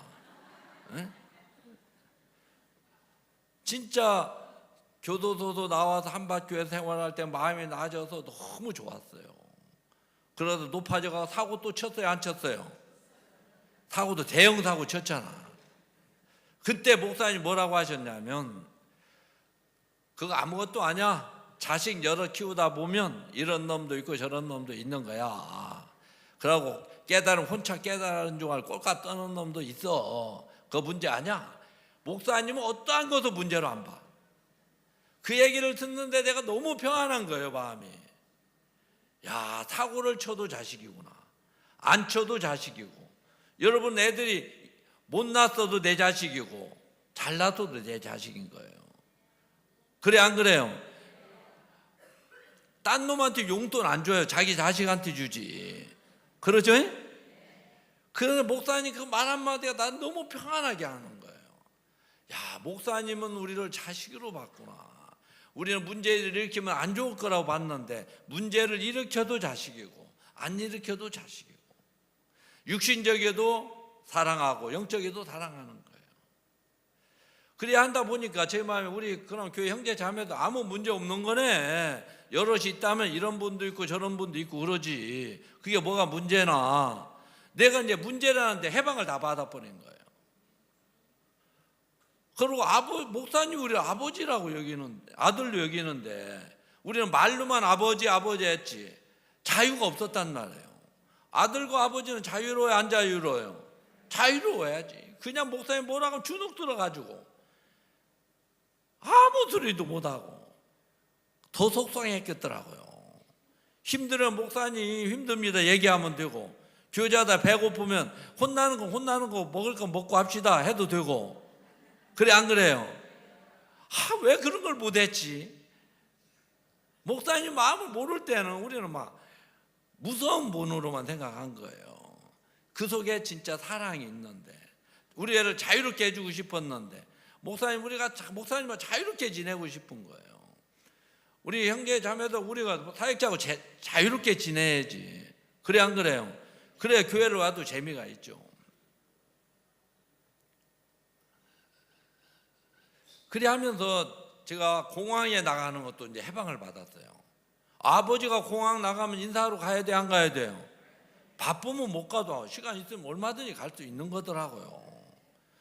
진짜 교도소도 나와서 한밭교회 생활할 때 마음이 나아져서 너무 좋았어요. 그래서 높아져가 사고 또 쳤어요? 안 쳤어요? 사고도 대형 사고 쳤잖아. 그때 목사님 뭐라고 하셨냐면, 그거 아무것도 아니야. 자식 여러 키우다 보면 이런 놈도 있고 저런 놈도 있는 거야. 그러고 혼자 깨달은 줄 알고 꼴값 떠는 놈도 있어. 그거 문제 아니야. 목사님은 어떠한 것도 문제로 안 봐. 그 얘기를 듣는데 내가 너무 평안한 거예요, 마음이. 야, 사고를 쳐도 자식이구나. 안 쳐도 자식이고. 여러분 애들이 못 낳았어도 내 자식이고 잘 낳았어도 내 자식인 거예요. 그래 안 그래요? 딴 놈한테 용돈 안 줘요. 자기 자식한테 주지. 그러죠? 그런데 목사님 그 말 한마디가 난 너무 평안하게 하는 거예요. 야, 목사님은 우리를 자식으로 봤구나. 우리는 문제를 일으키면 안 좋을 거라고 봤는데 문제를 일으켜도 자식이고 안 일으켜도 자식이고, 육신적에도 사랑하고 영적에도 사랑하는 거예요. 그래야 한다 보니까 제 마음에 우리 그런 교회 형제 자매도 아무 문제 없는 거네. 여럿이 있다면 이런 분도 있고 저런 분도 있고 그러지. 그게 뭐가 문제나. 내가 이제 문제라는데 해방을 다 받아버린 거예요. 그리고 목사님 우리 아버지라고 여기는데, 아들로 여기는데 우리는 말로만 아버지 아버지 했지 자유가 없었단 말이에요. 아들과 아버지는 자유로워요, 안 자유로워요? 자유로워야지. 그냥 목사님 뭐라고 하면 주눅 들어가지고 아무 소리도 못하고 더 속상했겠더라고요. 힘들면 목사님 힘듭니다 얘기하면 되고, 교회자다 배고프면 혼나는 거 먹을 거 먹고 합시다 해도 되고, 그래 안 그래요? 왜 그런 걸 못했지? 목사님 마음을 모를 때는 우리는 막 무서운 분으로만 생각한 거예요. 그 속에 진짜 사랑이 있는데, 우리 애를 자유롭게 해주고 싶었는데, 목사님과 자유롭게 지내고 싶은 거예요. 우리 형제 자매도 우리가 사역자하고 자유롭게 지내야지. 그래 안 그래요? 그래야 교회를 와도 재미가 있죠. 그래 하면서 제가 공항에 나가는 것도 이제 해방을 받았어요. 아버지가 공항 나가면 인사하러 가야 돼, 안 가야 돼요? 바쁘면 못 가도 시간 있으면 얼마든지 갈 수 있는 거더라고요.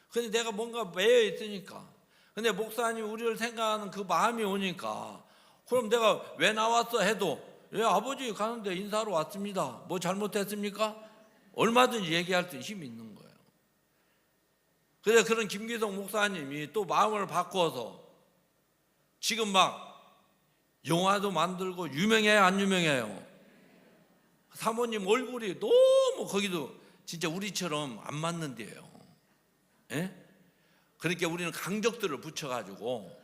근데 내가 뭔가 매여 있으니까, 근데 목사님 우리를 생각하는 그 마음이 오니까, 그럼 내가 왜 나왔어 해도, 예, 아버지 가는데 인사하러 왔습니다. 뭐 잘못했습니까? 얼마든지 얘기할 수 있는 힘이 있는 거예요. 그래서 그런 김기성 목사님이 또 마음을 바꿔서 지금 막 영화도 만들고, 유명해요, 안 유명해요? 사모님 얼굴이 너무 거기도 진짜 우리처럼 안 맞는데요. 예? 그러니까 우리는 강적들을 붙여가지고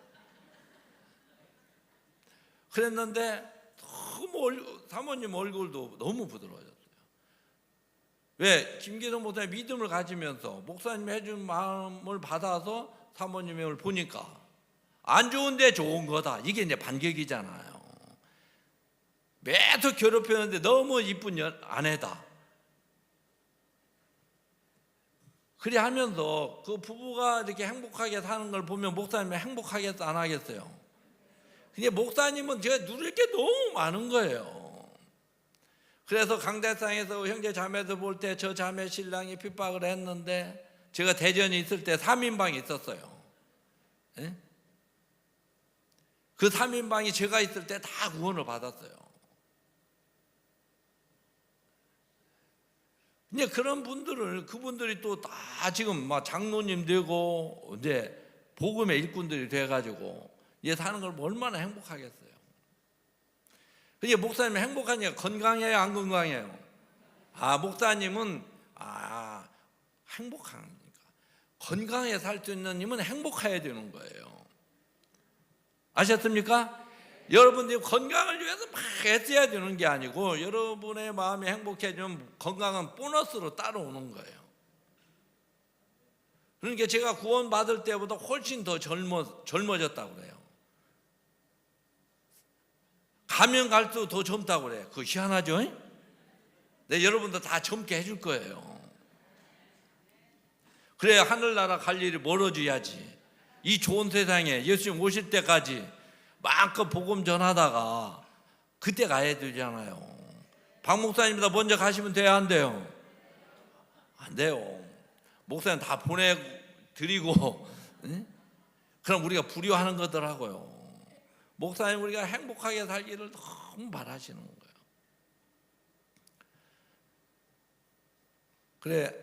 그랬는데, 너무 사모님 얼굴도 너무 부드러워졌어요. 왜? 김기성 목사님 믿음을 가지면서 목사님이 해준 마음을 받아서 사모님을 보니까 안 좋은데 좋은 거다. 이게 이제 반격이잖아요. 매도 괴롭혔는데 너무 이쁜 아내다. 그래 하면서 그 부부가 이렇게 행복하게 사는 걸 보면 목사님이 행복하겠어, 안 하겠어요? 근데 목사님은 제가 누릴 게 너무 많은 거예요. 그래서 강대상에서 형제 자매들 볼 때 저 자매 신랑이 핍박을 했는데, 제가 대전에 있을 때 3인방이 있었어요. 예? 그 3인방이 제가 있을 때 다 구원을 받았어요. 근데 그런 그분들이 또 다 지금 막 장로님 되고 이제 복음의 일꾼들이 돼가지고 이제 사는 걸 얼마나 행복하겠어요. 근데 목사님이 행복하니까 건강해요, 안 건강해요? 목사님은 행복하니까, 건강하게 살 수 있는 님은 행복해야 되는 거예요. 아셨습니까? 여러분들이 건강을 위해서 막 애써야 되는 게 아니고, 여러분의 마음이 행복해지면 건강은 보너스로 따라오는 거예요. 그러니까 제가 구원 받을 때보다 훨씬 더 젊어졌다고 그래요. 가면 갈수록 더 젊다고 그래요. 그거 희한하죠? 네, 여러분도 다 젊게 해줄 거예요. 그래야 하늘나라 갈 일이 멀어져야지. 이 좋은 세상에 예수님 오실 때까지 마음껏 복음 전하다가 그때 가야 되잖아요. 박 목사님보다 먼저 가시면 돼요, 안 돼요? 안 돼요. 목사님 다 보내드리고 그럼 우리가 불효하는 거더라고요. 목사님 우리가 행복하게 살기를 너무 바라시는 거예요. 그래,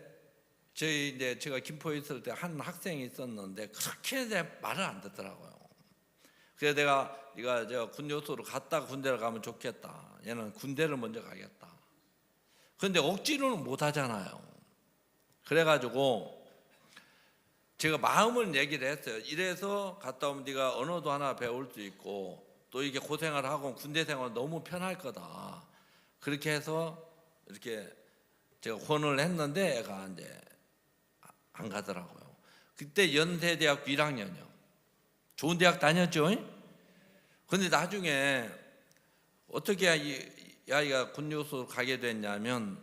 제가 김포에 있을 때 한 학생이 있었는데 그렇게 내 말을 안 듣더라고요. 그래서 네가 군요소로 갔다가 군대를 가면 좋겠다. 얘는 군대를 먼저 가겠다. 그런데 억지로는 못 하잖아요. 그래가지고 제가 마음을 얘기를 했어요. 이래서 갔다 오면 네가 언어도 하나 배울 수 있고, 또 이게 고생을 하고 군대 생활 너무 편할 거다. 그렇게 해서 이렇게 제가 권을 했는데 애가 이제 안 가더라고요. 그때 연세대학교 1학년이요. 좋은 대학 다녔죠. 그런데 나중에 어떻게 이 아이가 군요소로 가게 됐냐면,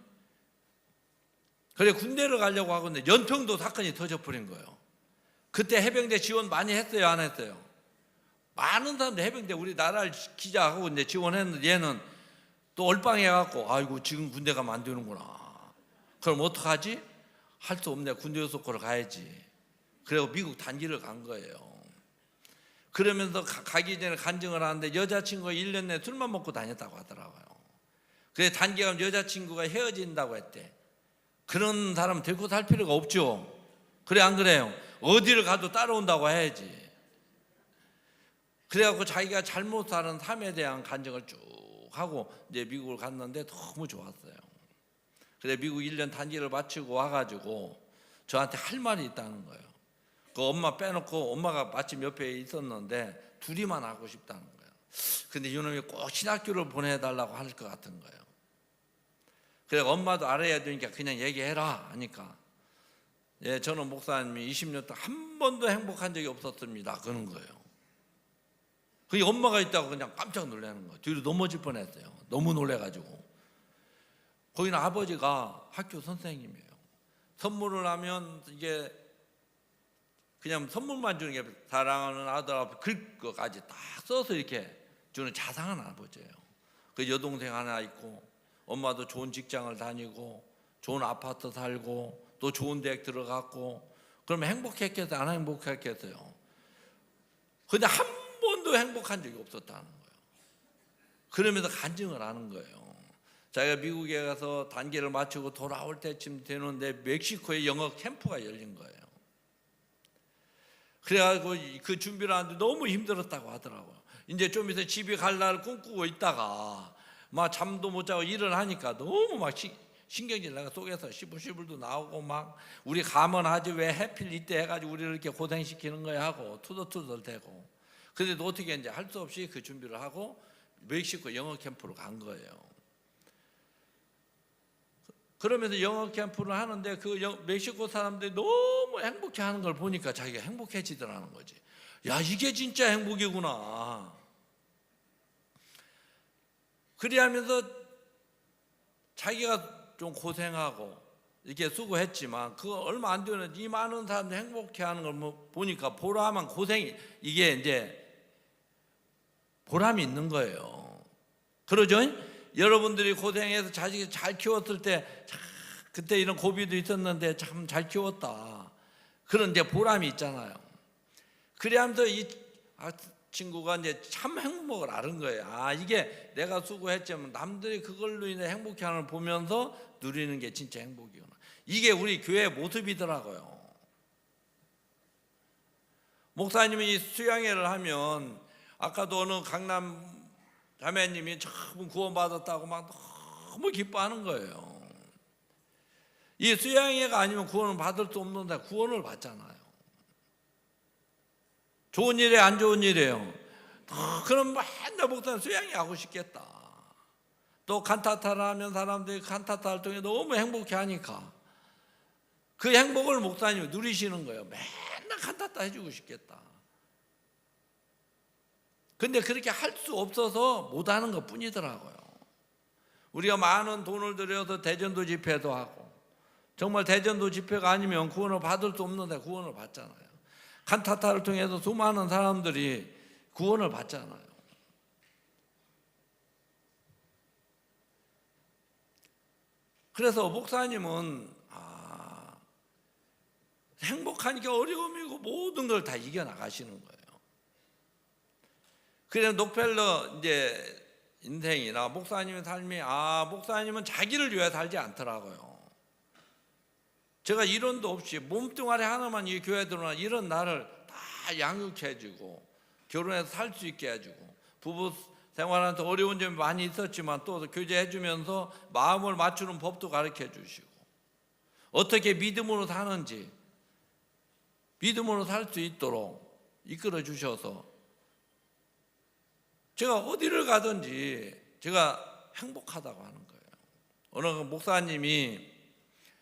그래 군대를 가려고 하고 있는데 연평도 사건이 터져버린 거예요. 그때 해병대 지원 많이 했어요, 안 했어요? 많은 사람들 해병대 우리나라를 기자하고 이제 지원했는데, 얘는 또 얼빵해갖고 아이고 지금 군대 가면 안 되는구나. 그럼 어떡하지? 할 수 없네. 군대 요소코로 가야지. 그리고 미국 단기를 간 거예요. 그러면서 가기 전에 간증을 하는데 여자친구가 1년 내에 술만 먹고 다녔다고 하더라고요. 그래서 단기 가면 여자친구가 헤어진다고 했대. 그런 사람 데리고 살 필요가 없죠. 그래 안 그래요? 어디를 가도 따라온다고 해야지. 그래갖고 자기가 잘못 사는 삶에 대한 간증을 쭉 하고 이제 미국을 갔는데 너무 좋았어요. 그래 미국 1년 단기를 마치고 와가지고 저한테 할 말이 있다는 거예요. 그 엄마 빼놓고 엄마가 마침 옆에 있었는데 둘이만 하고 싶다는 거예요. 근데 이놈이 꼭 신학교를 보내달라고 할 것 같은 거예요. 그래 엄마도 알아야 되니까 그냥 얘기해라 하니까 예, 저는 목사님이 20년 동안 한 번도 행복한 적이 없었습니다 그러는 거예요. 그게 엄마가 있다고 그냥 깜짝 놀라는 거예요. 뒤로 넘어질 뻔했어요. 너무 놀래가지고. 거기는 아버지가 학교 선생님이에요. 선물을 하면 이게 그냥 선물만 주는 게 사랑하는 아들 앞에 글 것까지 딱 써서 이렇게 주는 자상한 아버지예요. 그 여동생 하나 있고 엄마도 좋은 직장을 다니고 좋은 아파트 살고 또 좋은 대학 들어갔고 그러면 행복했겠어요? 안 행복했겠어요? 근데 한 번도 행복한 적이 없었다는 거예요. 그러면서 간증을 하는 거예요. 자기가 미국에 가서 단기를 마치고 돌아올 때쯤 되는데 멕시코에 영어 캠프가 열린 거예요. 그래가지고 그 준비를 하는데 너무 힘들었다고 하더라고요. 이제 좀 있어 집에 갈 날을 꿈꾸고 있다가 막 잠도 못 자고 일을 하니까 너무 막 신경질 나가 속에서 시불시불도 나오고 막 우리 가면 하지 왜 해필 이때 해가지고 우리를 이렇게 고생시키는 거야 하고 투덜투덜 대고 그래도 어떻게 이제 할 수 없이 그 준비를 하고 멕시코 영어 캠프로 간 거예요. 그러면서 영어 캠프를 하는데 그 멕시코 사람들이 너무 행복해하는 걸 보니까 자기가 행복해지더라는 거지. 야 이게 진짜 행복이구나. 그리하면서 자기가 좀 고생하고 이렇게 수고했지만 그거 얼마 안 되는 이 많은 사람들이 행복해하는 걸 보니까 보람한 고생이 이게 이제 보람이 있는 거예요. 그러죠? 여러분들이 고생해서 자식이 잘 키웠을 때 그때 이런 고비도 있었는데 참 잘 키웠다 그런 이제 보람이 있잖아요. 그래하면서 이 친구가 이제 참 행복을 아는 거예요. 아 이게 내가 수고했지만 남들이 그걸로 인해 행복해하는 걸 보면서 누리는 게 진짜 행복이구나. 이게 우리 교회의 모습이더라고요. 목사님이 수양회를 하면 아까도 어느 강남 자매님이 처음 구원받았다고 막 너무 기뻐하는 거예요. 이 수양회가 아니면 구원을 받을 수 없는데 구원을 받잖아요. 좋은 일이에요, 안 좋은 일이에요? 그럼 맨날 목사님 수양회 하고 싶겠다. 또 칸타타를 하면 사람들이 칸타타 활동에 너무 행복해 하니까 그 행복을 목사님이 누리시는 거예요. 맨날 칸타타 해주고 싶겠다. 근데 그렇게 할 수 없어서 못하는 것 뿐이더라고요. 우리가 많은 돈을 들여서 대전도 집회도 하고 정말 대전도 집회가 아니면 구원을 받을 수 없는데 구원을 받잖아요. 칸타타를 통해서 수많은 사람들이 구원을 받잖아요. 그래서 목사님은 행복하니까 어려움이고 모든 걸 다 이겨나가시는 거예요. 그래서 록펠러 이제 인생이나 목사님의 삶이 목사님은 자기를 위해 살지 않더라고요. 제가 이론도 없이 몸뚱아리 하나만 이 교회에 들어오나 이런 나를 다 양육해주고 결혼해서 살 수 있게 해주고 부부 생활하면서 어려운 점이 많이 있었지만 또 교제해주면서 마음을 맞추는 법도 가르쳐 주시고 어떻게 믿음으로 사는지 믿음으로 살 수 있도록 이끌어 주셔서 제가 어디를 가든지 제가 행복하다고 하는 거예요. 어느 목사님이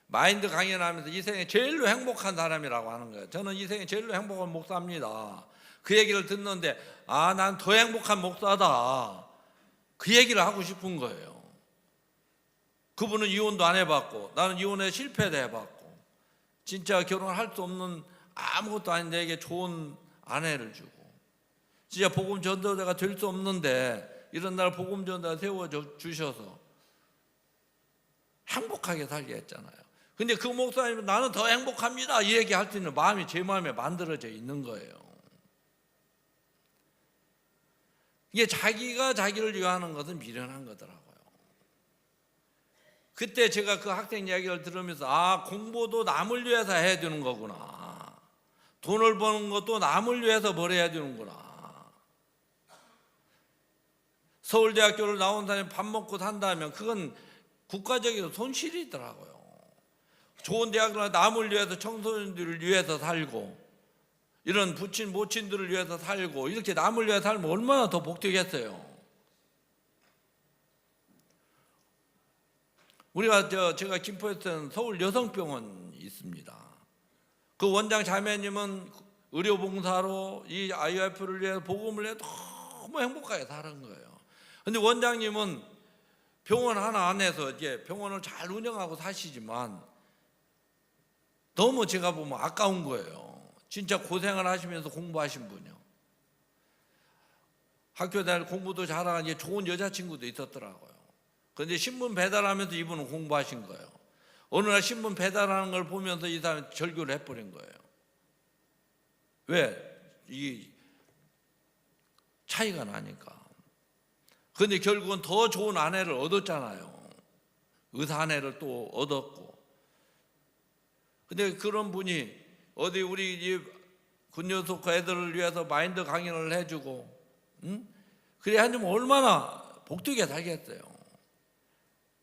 마인드 강연하면서 이 생에 제일로 행복한 사람이라고 하는 거예요. 저는 이 생에 제일로 행복한 목사입니다. 그 얘기를 듣는데 난 더 행복한 목사다. 그 얘기를 하고 싶은 거예요. 그분은 이혼도 안 해봤고 나는 이혼에 실패도 해봤고 진짜 결혼을 할 수 없는 아무것도 아닌 내게 좋은 아내를 주고 진짜 복음 전도자가 될 수 없는데 이런 날 복음 전도자 세워주셔서 행복하게 살게 했잖아요. 근데 그 목사님은 나는 더 행복합니다 이 얘기할 수 있는 마음이 제 마음에 만들어져 있는 거예요. 이게 자기가 자기를 위하는 것은 미련한 거더라고요. 그때 제가 그 학생 이야기를 들으면서 공부도 남을 위해서 해야 되는 거구나. 돈을 버는 것도 남을 위해서 벌어야 되는구나. 서울대학교를 나온 사람이 밥 먹고 산다면 그건 국가적인 손실이더라고요. 좋은 대학을 남을 위해서, 청소년들을 위해서 살고, 이런 부친 모친들을 위해서 살고, 이렇게 남을 위해서 살면 얼마나 더 복되겠어요. 제가 김포에서는 서울 여성병원이 있습니다. 그 원장 자매님은 의료봉사로 이 IF를 위해서 복음을 해 너무 행복하게 사는 거예요. 근데 원장님은 병원 하나 안에서 이제 병원을 잘 운영하고 사시지만 너무 제가 보면 아까운 거예요. 진짜 고생을 하시면서 공부하신 분이요. 학교 다닐 공부도 잘하는 좋은 여자친구도 있었더라고요. 그런데 신문 배달하면서 이분은 공부하신 거예요. 어느 날 신문 배달하는 걸 보면서 이 사람이 절교를 해버린 거예요. 왜? 이 차이가 나니까. 그런데 결국은 더 좋은 아내를 얻었잖아요. 의사 아내를 또 얻었고. 근데 그런 분이 어디 우리 이 군녀석 애들을 위해서 마인드 강연을 해주고, 그래 한주면 얼마나 복되게 살겠어요.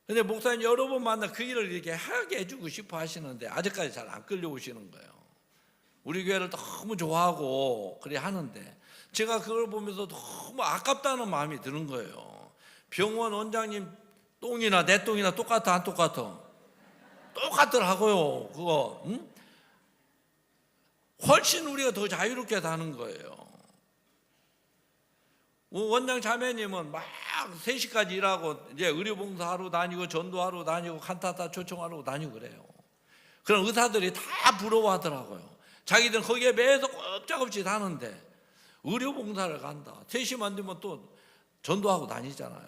근데 목사님 여러 번 만나 그 일을 이렇게 하게 해주고 싶어 하시는데 아직까지 잘 안 끌려오시는 거예요. 우리 교회를 너무 좋아하고 그래 하는데 제가 그걸 보면서 너무 아깝다는 마음이 드는 거예요. 병원 원장님 똥이나 내 똥이나 똑같아 안 똑같아? 똑같더라고요. 그거 훨씬 우리가 더 자유롭게 사는 거예요. 원장 자매님은 막 3시까지 일하고 이제 의료봉사하러 다니고 전도하러 다니고 칸타타 초청하러 다니고 그래요. 그런 의사들이 다 부러워하더라고요. 자기들은 거기에 매서 꼼짝없이 사는데 의료봉사를 간다. 3시만 되면 또 전도하고 다니잖아요.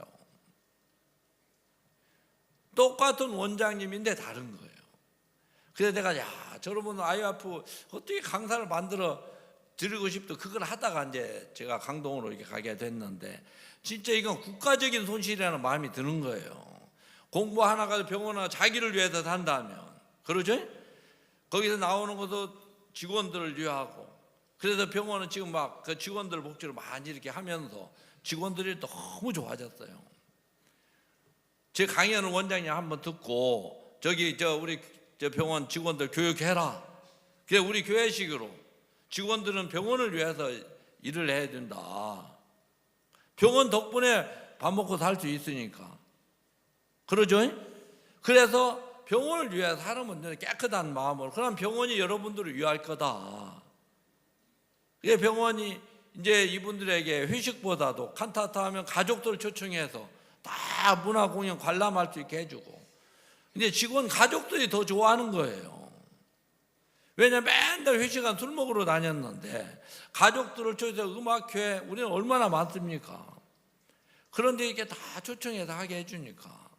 똑같은 원장님인데 다른 거예요. 그래서 내가 저러면 IF 어떻게 강사를 만들어 드리고 싶다. 그걸 하다가 이제 제가 강동으로 이렇게 가게 됐는데 진짜 이건 국가적인 손실이라는 마음이 드는 거예요. 공부 하나 가지고 병원 하나 자기를 위해서 산다면 그러죠? 거기서 나오는 것도 직원들을 위하고 그래서 병원은 지금 막 그 직원들 복지를 많이 이렇게 하면서 직원들이 너무 좋아졌어요. 제 강연을 원장님 한번 듣고 우리 병원 직원들 교육해라. 그래 우리 교회식으로 직원들은 병원을 위해서 일을 해야 된다. 병원 덕분에 밥 먹고 살 수 있으니까. 그러죠? 그래서 병원을 위해서 사람은 깨끗한 마음으로 그럼 병원이 여러분들을 위할 거다. 그게 병원이 이제 이분들에게 회식보다도 칸타타 하면 가족들 초청해서 다 문화 공연 관람할 수 있게 해주고 근데 직원 가족들이 더 좋아하는 거예요. 왜냐면 맨날 회식한 술 먹으러 다녔는데 가족들을 초대해서 음악회 우리는 얼마나 많습니까? 그런데 이게 다 초청해서 하게 해주니까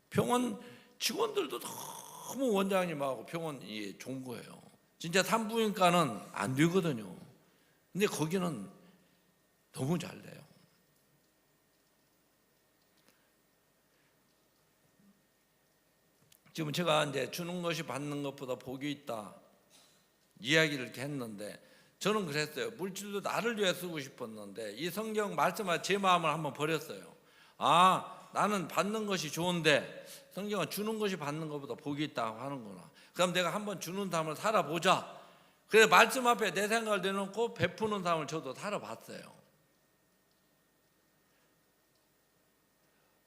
병원 직원들도 너무 원장님하고 병원이 좋은 거예요. 진짜 산부인과는 안 되거든요. 근데 거기는 너무 잘 돼요. 지금 제가 이제 주는 것이 받는 것보다 복이 있다 이야기를 이렇게 했는데 저는 그랬어요. 물질도 나를 위해 쓰고 싶었는데 이 성경 말씀에 제 마음을 한번 버렸어요. 나는 받는 것이 좋은데 성경은 주는 것이 받는 것보다 복이 있다고 하는구나. 그럼 내가 한번 주는 삶을 살아보자. 그래서 말씀 앞에 내 생각을 내놓고 베푸는 삶을 저도 살아봤어요.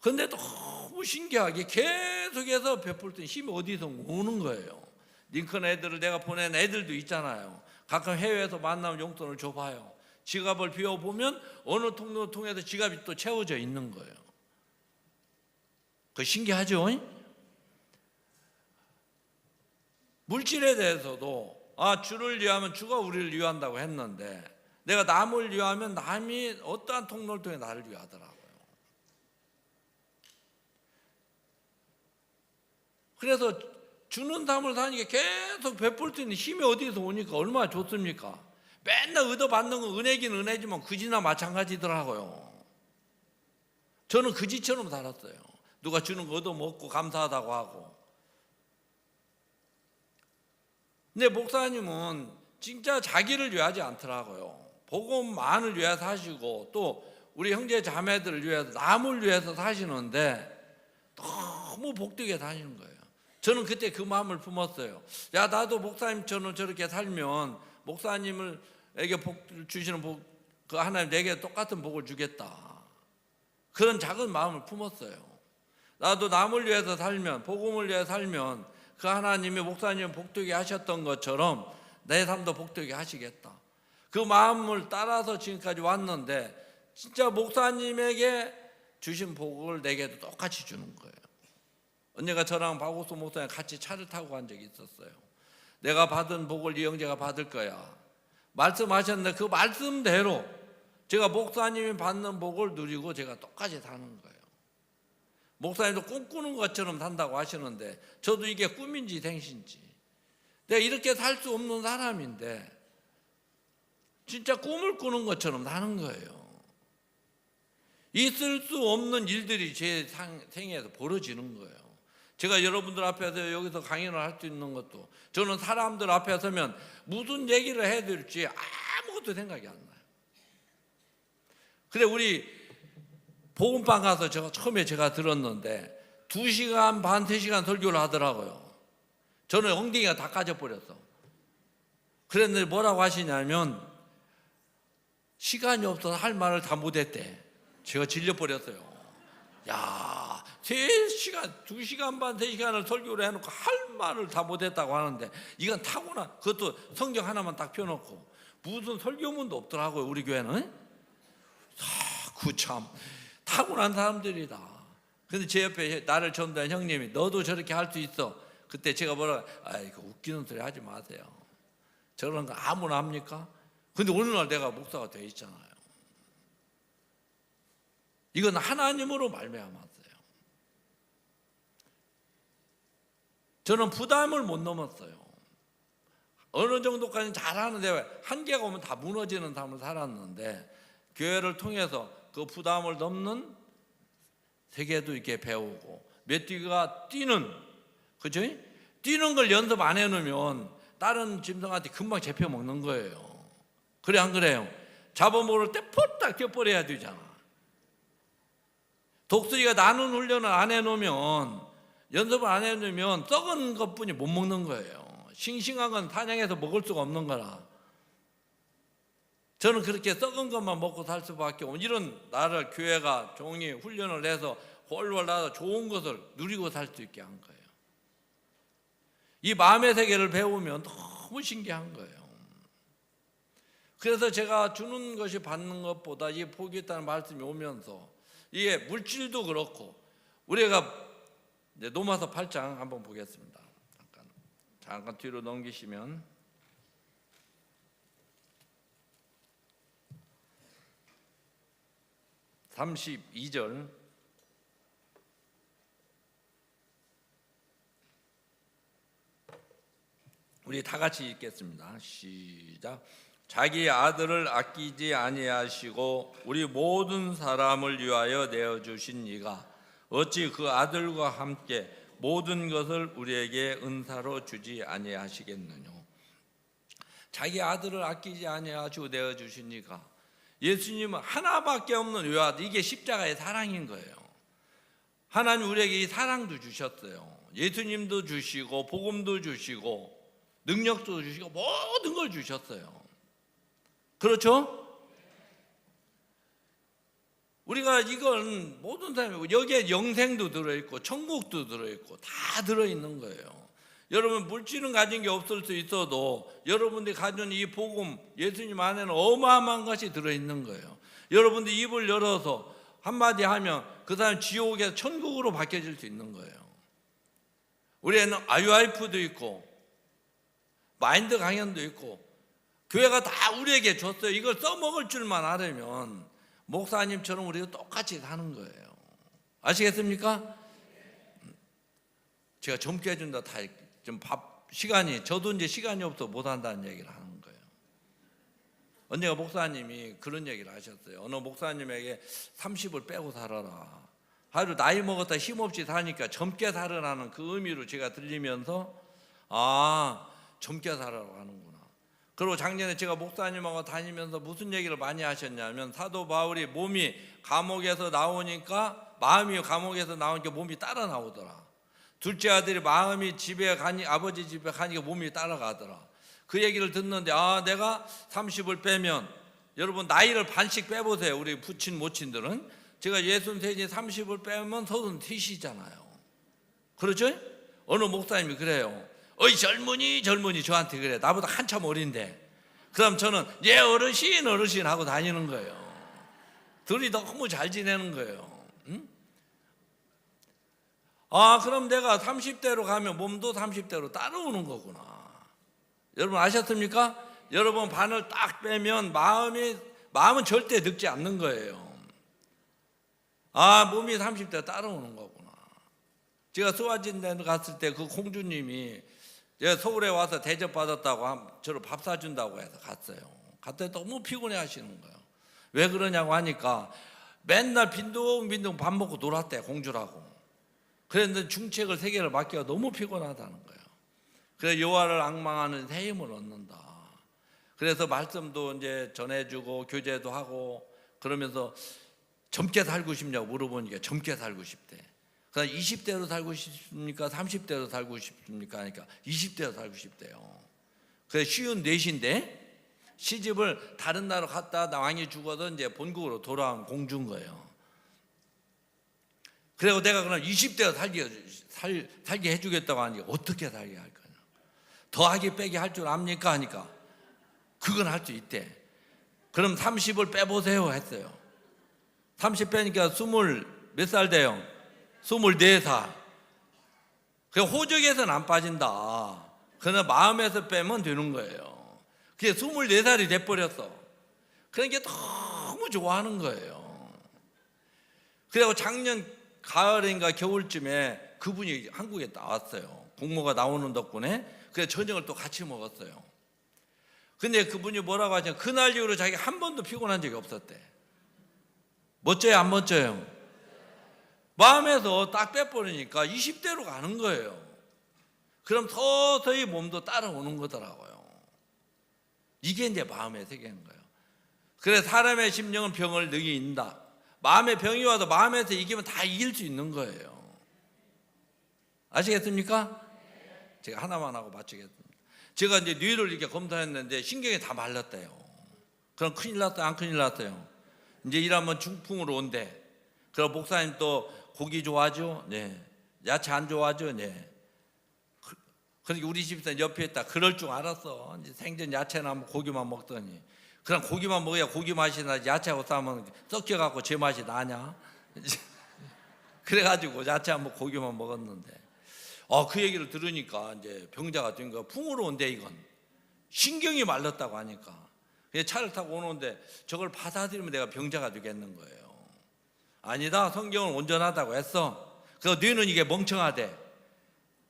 근데 너무 신기하게 계속해서 베풀 때 힘이 어디서 오는 거예요. 링컨 애들을 내가 보낸 애들도 있잖아요. 가끔 해외에서 만나면 용돈을 줘봐요. 지갑을 비워보면 어느 통로 통해서 지갑이 또 채워져 있는 거예요. 그 신기하죠? 물질에 대해서도 주를 위하면 주가 우리를 위한다고 했는데 내가 남을 위하면 남이 어떠한 통로를 통해 나를 위하더라고요. 그래서 주는 삶을 사니까 계속 베풀 수 있는 힘이 어디서 오니까 얼마나 좋습니까? 맨날 얻어받는 건 은혜긴 은혜지만 그지나 마찬가지더라고요. 저는 그지처럼 살았어요. 누가 주는 거 얻어먹고 감사하다고 하고. 근데 목사님은 진짜 자기를 위하지 않더라고요. 복음만을 위해서 사시고 또 우리 형제 자매들을 위해서 남을 위해서 사시는데 너무 복되게 사시는 거예요. 저는 그때 그 마음을 품었어요. 야, 나도 목사님처럼 저렇게 살면 목사님에게 복 주시는 복, 그 하나님 내게 똑같은 복을 주겠다. 그런 작은 마음을 품었어요. 나도 남을 위해서 살면, 복음을 위해서 살면 그 하나님이 목사님 복되게 하셨던 것처럼 내 삶도 복되게 하시겠다. 그 마음을 따라서 지금까지 왔는데 진짜 목사님에게 주신 복을 내게도 똑같이 주는 거예요. 언니가 저랑 박옥수 목사님 같이 차를 타고 간 적이 있었어요. 내가 받은 복을 이 형제가 받을 거야 말씀하셨는데 그 말씀대로 제가 목사님이 받는 복을 누리고 제가 똑같이 사는 거예요. 목사님도 꿈꾸는 것처럼 산다고 하시는데 저도 이게 꿈인지 생신지 내가 이렇게 살 수 없는 사람인데 진짜 꿈을 꾸는 것처럼 사는 거예요. 있을 수 없는 일들이 제 생애에서 벌어지는 거예요. 제가 여러분들 앞에서 여기서 강연을 할 수 있는 것도 저는 사람들 앞에 서면 무슨 얘기를 해야 될지 아무것도 생각이 안 나요. 근데 우리 복음방 가서 처음에 제가 들었는데 2시간 반, 3시간 설교를 하더라고요. 저는 엉덩이가 다 까져버렸어. 그랬는데 뭐라고 하시냐면 시간이 없어서 할 말을 다 못했대. 제가 질려버렸어요. 야, 3시간, 2시간 반, 3시간을 설교를 해놓고 할 말을 다 못했다고 하는데 이건 타고난, 그것도 성경 하나만 딱 펴놓고 무슨 설교문도 없더라고요. 우리 교회는. 그 참 타고난 사람들이다. 근데 제 옆에 나를 전도한 형님이 너도 저렇게 할 수 있어. 그때 제가 뭐라, 아이고 웃기는 소리 하지 마세요. 저런 거 아무나 합니까? 근데 어느 날 내가 목사가 돼 있잖아요. 이건 하나님으로 말미암았어요. 저는 부담을 못 넘었어요. 어느 정도까지는 잘하는데 한계가 오면 다 무너지는 삶을 살았는데 교회를 통해서 그 부담을 넘는 세계도 이렇게 배우고 메뚜기가 뛰는, 그죠? 뛰는 걸 연습 안 해놓으면 다른 짐승한테 금방 잡혀먹는 거예요. 그래 안 그래요? 잡아먹을 때 폴딱 껴버려야 되잖아. 독수리가 나는 훈련을 안 해놓으면, 연습을 안 해놓으면 썩은 것뿐이 못 먹는 거예요. 싱싱한 건 사냥해서 먹을 수가 없는 거라. 저는 그렇게 썩은 것만 먹고 살 수밖에 없는 이런 나를 교회가 종이 훈련을 해서 훨훨 나서 좋은 것을 누리고 살 수 있게 한 거예요. 이 마음의 세계를 배우면 너무 신기한 거예요. 그래서 제가 주는 것이 받는 것보다 이 복이 있다는 말씀이 오면서 이게 물질도 그렇고 우리가 이제 로마서 8장 한번 보겠습니다. 잠깐 뒤로 넘기시면 32절 우리 다 같이 읽겠습니다. 시작. 자기 아들을 아끼지 아니하시고 우리 모든 사람을 위하여 내어주신 이가 어찌 그 아들과 함께 모든 것을 우리에게 은사로 주지 아니하시겠느냐. 자기 아들을 아끼지 아니하시고 내어주신 이가, 예수님은 하나밖에 없는 외아들, 이게 십자가의 사랑인 거예요. 하나님 우리에게 이 사랑도 주셨어요. 예수님도 주시고 복음도 주시고 능력도 주시고 모든 걸 주셨어요. 그렇죠? 우리가 이건 모든 사람이, 여기에 영생도 들어있고 천국도 들어있고 다 들어있는 거예요. 여러분 물질은 가진 게 없을 수 있어도 여러분들이 가진 이 복음, 예수님 안에는 어마어마한 것이 들어있는 거예요. 여러분들이 입을 열어서 한마디 하면 그 사람 지옥에서 천국으로 바뀌어질 수 있는 거예요. 우리에는 IYF도 있고 마인드 강연도 있고 교회가 다 우리에게 줬어요. 이걸 써먹을 줄만 알으면 목사님처럼 우리도 똑같이 사는 거예요. 아시겠습니까? 제가 젊게 해준다 다 좀 시간이, 저도 이제 시간이 없어 못 한다는 얘기를 하는 거예요. 언제가 목사님이 그런 얘기를 하셨어요. 어느 목사님에게 30을 빼고 살아라. 하루 나이 먹었다 힘없이 사니까 젊게 살으라는 그 의미로 제가 들리면서 젊게 살아라고 하는구나. 그리고 작년에 제가 목사님하고 다니면서 무슨 얘기를 많이 하셨냐면, 사도 바울이 몸이 감옥에서 나오니까, 마음이 감옥에서 나오니까 몸이 따라 나오더라. 둘째 아들이 마음이 집에 가니, 아버지 집에 가니까 몸이 따라가더라. 그 얘기를 듣는데 내가 30을 빼면, 여러분 나이를 반씩 빼보세요. 우리 부친 모친들은 제가 63이 30을 빼면 33이잖아요. 그렇죠? 어느 목사님이 그래요. 어이 젊은이 젊은이 저한테 그래. 나보다 한참 어린데. 그럼 저는 예 어르신 어르신 하고 다니는 거예요. 둘이 너무 잘 지내는 거예요. 응? 그럼 내가 30대로 가면 몸도 30대로 따라오는 거구나. 여러분 아셨습니까? 여러분 반을 딱 빼면 마음은 절대 늙지 않는 거예요. 몸이 30대 따라오는 거구나. 제가 스와진랜드 갔을 때 그 공주님이 제가 서울에 와서 대접받았다고 저를 밥 사준다고 해서 갔어요. 갔더니 너무 피곤해 하시는 거예요. 왜 그러냐고 하니까 맨날 빈둥빈둥 밥 먹고 놀았대, 공주라고. 그랬는데 중책을 3개를 맡기가 너무 피곤하다는 거예요. 그래서 여호와를 앙망하는 새 힘을 얻는다. 그래서 말씀도 이제 전해주고 교제도 하고 그러면서 젊게 살고 싶냐고 물어보니까 젊게 살고 싶대. 그래서 20대로 살고 싶습니까? 30대로 살고 싶습니까? 하니까 20대로 살고 싶대요. 그래서 쉬운 넷인데 시집을 다른 나라로 갔다 왕이 죽어서 이제 본국으로 돌아온 공주인 거예요. 그리고 내가 그럼 20대로 살게 해주겠다고 하니까 어떻게 살게 할 거냐. 더하기 빼기 할 줄 압니까? 하니까 그건 할 수 있대. 그럼 30을 빼보세요 했어요. 30 빼니까 20 몇 살 돼요? 24살. 그러니까 호적에서는 안 빠진다. 그러나 마음에서 빼면 되는 거예요. 그게 24살이 돼버렸어. 그러니까 너무 좋아하는 거예요. 그리고 작년 가을인가 겨울쯤에 그분이 한국에 나왔어요. 공모가 나오는 덕분에. 그래서 저녁을 또 같이 먹었어요. 근데 그분이 뭐라고 하냐면 그날 이후로 자기가 한 번도 피곤한 적이 없었대. 멋져요 안 멋져요? 마음에서 딱 빼버리니까 20대로 가는 거예요. 그럼 서서히 몸도 따라오는 거더라고요. 이게 이제 마음의 세계인 거예요. 그래서 사람의 심령은 병을 능히 이긴다. 마음의 병이 와도 마음에서 이기면 다 이길 수 있는 거예요. 아시겠습니까? 제가 하나만 하고 마치겠습니다. 제가 이제 뇌를 이렇게 검사했는데 신경이 다 말랐대요. 그럼 큰일 났어요 안 큰일 났어요? 이제 일하면 중풍으로 온대. 그럼 목사님 또 고기 좋아하죠? 네. 야채 안 좋아하죠? 네. 그러니까 우리 집에서 옆에 있다. 그럴 줄 알았어. 이제 생전 야채나 고기만 먹더니. 그럼 고기만 먹어야 고기 맛이 나지. 야채하고 싸면 섞여갖고 제 맛이 나냐? 그래가지고 야채하고 고기만 먹었는데. 그 얘기를 들으니까 이제 병자가 된 거야. 풍으로 온대 이건. 신경이 말랐다고 하니까. 차를 타고 오는데 저걸 받아들이면 내가 병자가 되겠는 거예요. 아니다. 성경은 온전하다고 했어. 그래서 뇌는 이게 멍청하대.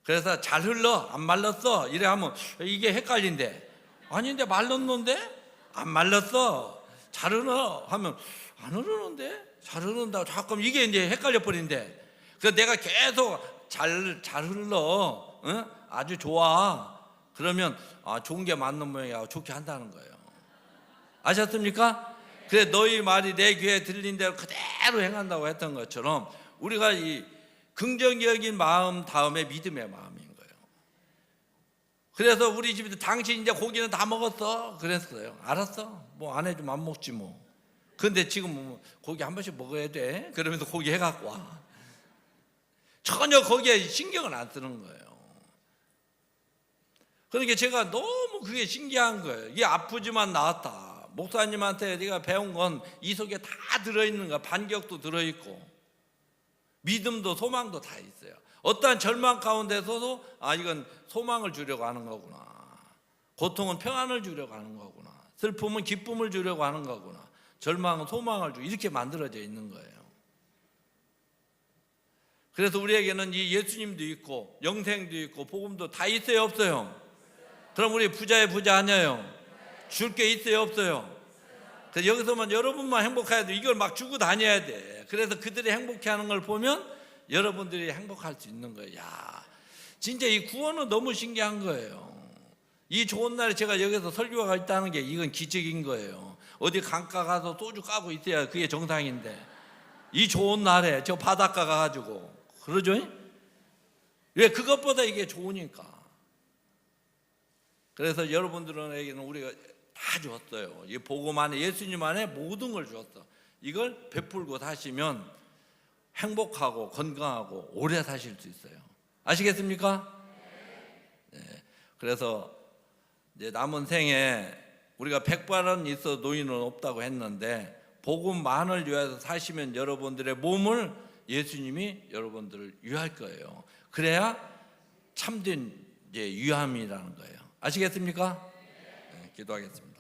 그래서 잘 흘러 안 말랐어 이래 하면 이게 헷갈린대. 아닌데 말랐는데 안 말랐어. 잘 흘러 하면 안 흐르는데 잘 흐른다고 자꾸 이게 이제 헷갈려 버린대. 그래서 내가 계속 잘 흘러 아주 좋아 그러면 좋은 게 맞는 모양이야 좋게 한다는 거예요. 아셨습니까? 그래 너희 말이 내 귀에 들린 대로 그대로 행한다고 했던 것처럼 우리가 이 긍정적인 마음 다음에 믿음의 마음인 거예요. 그래서 우리 집에도 당신 이제 고기는 다 먹었어 그랬어요. 알았어 뭐 안 해주면 안 먹지 뭐. 근데 지금 고기 한 번씩 먹어야 돼 그러면서 고기 해갖고 와. 전혀 거기에 신경을 안 쓰는 거예요. 그러니까 제가 너무 그게 신기한 거예요. 이게 아프지만 나았다. 목사님한테 네가 배운 건 이 속에 다 들어있는 거야. 반격도 들어있고 믿음도 소망도 다 있어요. 어떠한 절망 가운데서도 이건 소망을 주려고 하는 거구나. 고통은 평안을 주려고 하는 거구나. 슬픔은 기쁨을 주려고 하는 거구나. 절망은 소망을 주고 이렇게 만들어져 있는 거예요. 그래서 우리에게는 이 예수님도 있고 영생도 있고 복음도 다 있어요, 없어요? 그럼 우리 부자의 부자 아니에요? 줄 게 있어요, 없어요? 그래서 여기서만 여러분만 행복해야 돼. 이걸 막 주고 다녀야 돼. 그래서 그들이 행복해하는 걸 보면 여러분들이 행복할 수 있는 거예요. 야, 진짜 이 구원은 너무 신기한 거예요. 이 좋은 날에 제가 여기서 설교가 있다는 게 이건 기적인 거예요. 어디 강가 가서 소주 까고 있어야 그게 정상인데 이 좋은 날에 저 바닷가 가가지고 그러죠? 왜? 그것보다 이게 좋으니까. 그래서 여러분들에게는 우리가 다 주었어요. 이 복음 안에 예수님 안에 모든 걸 주었어. 이걸 베풀고 사시면 행복하고 건강하고 오래 사실 수 있어요. 아시겠습니까? 네. 그래서 이제 남은 생에 우리가 100발은 있어 노인은 없다고 했는데 복음만을 위해서 사시면 여러분들의 몸을 예수님이 여러분들을 위할 거예요. 그래야 참된 이제 위함이라는 거예요. 아시겠습니까? 네, 기도하겠습니다.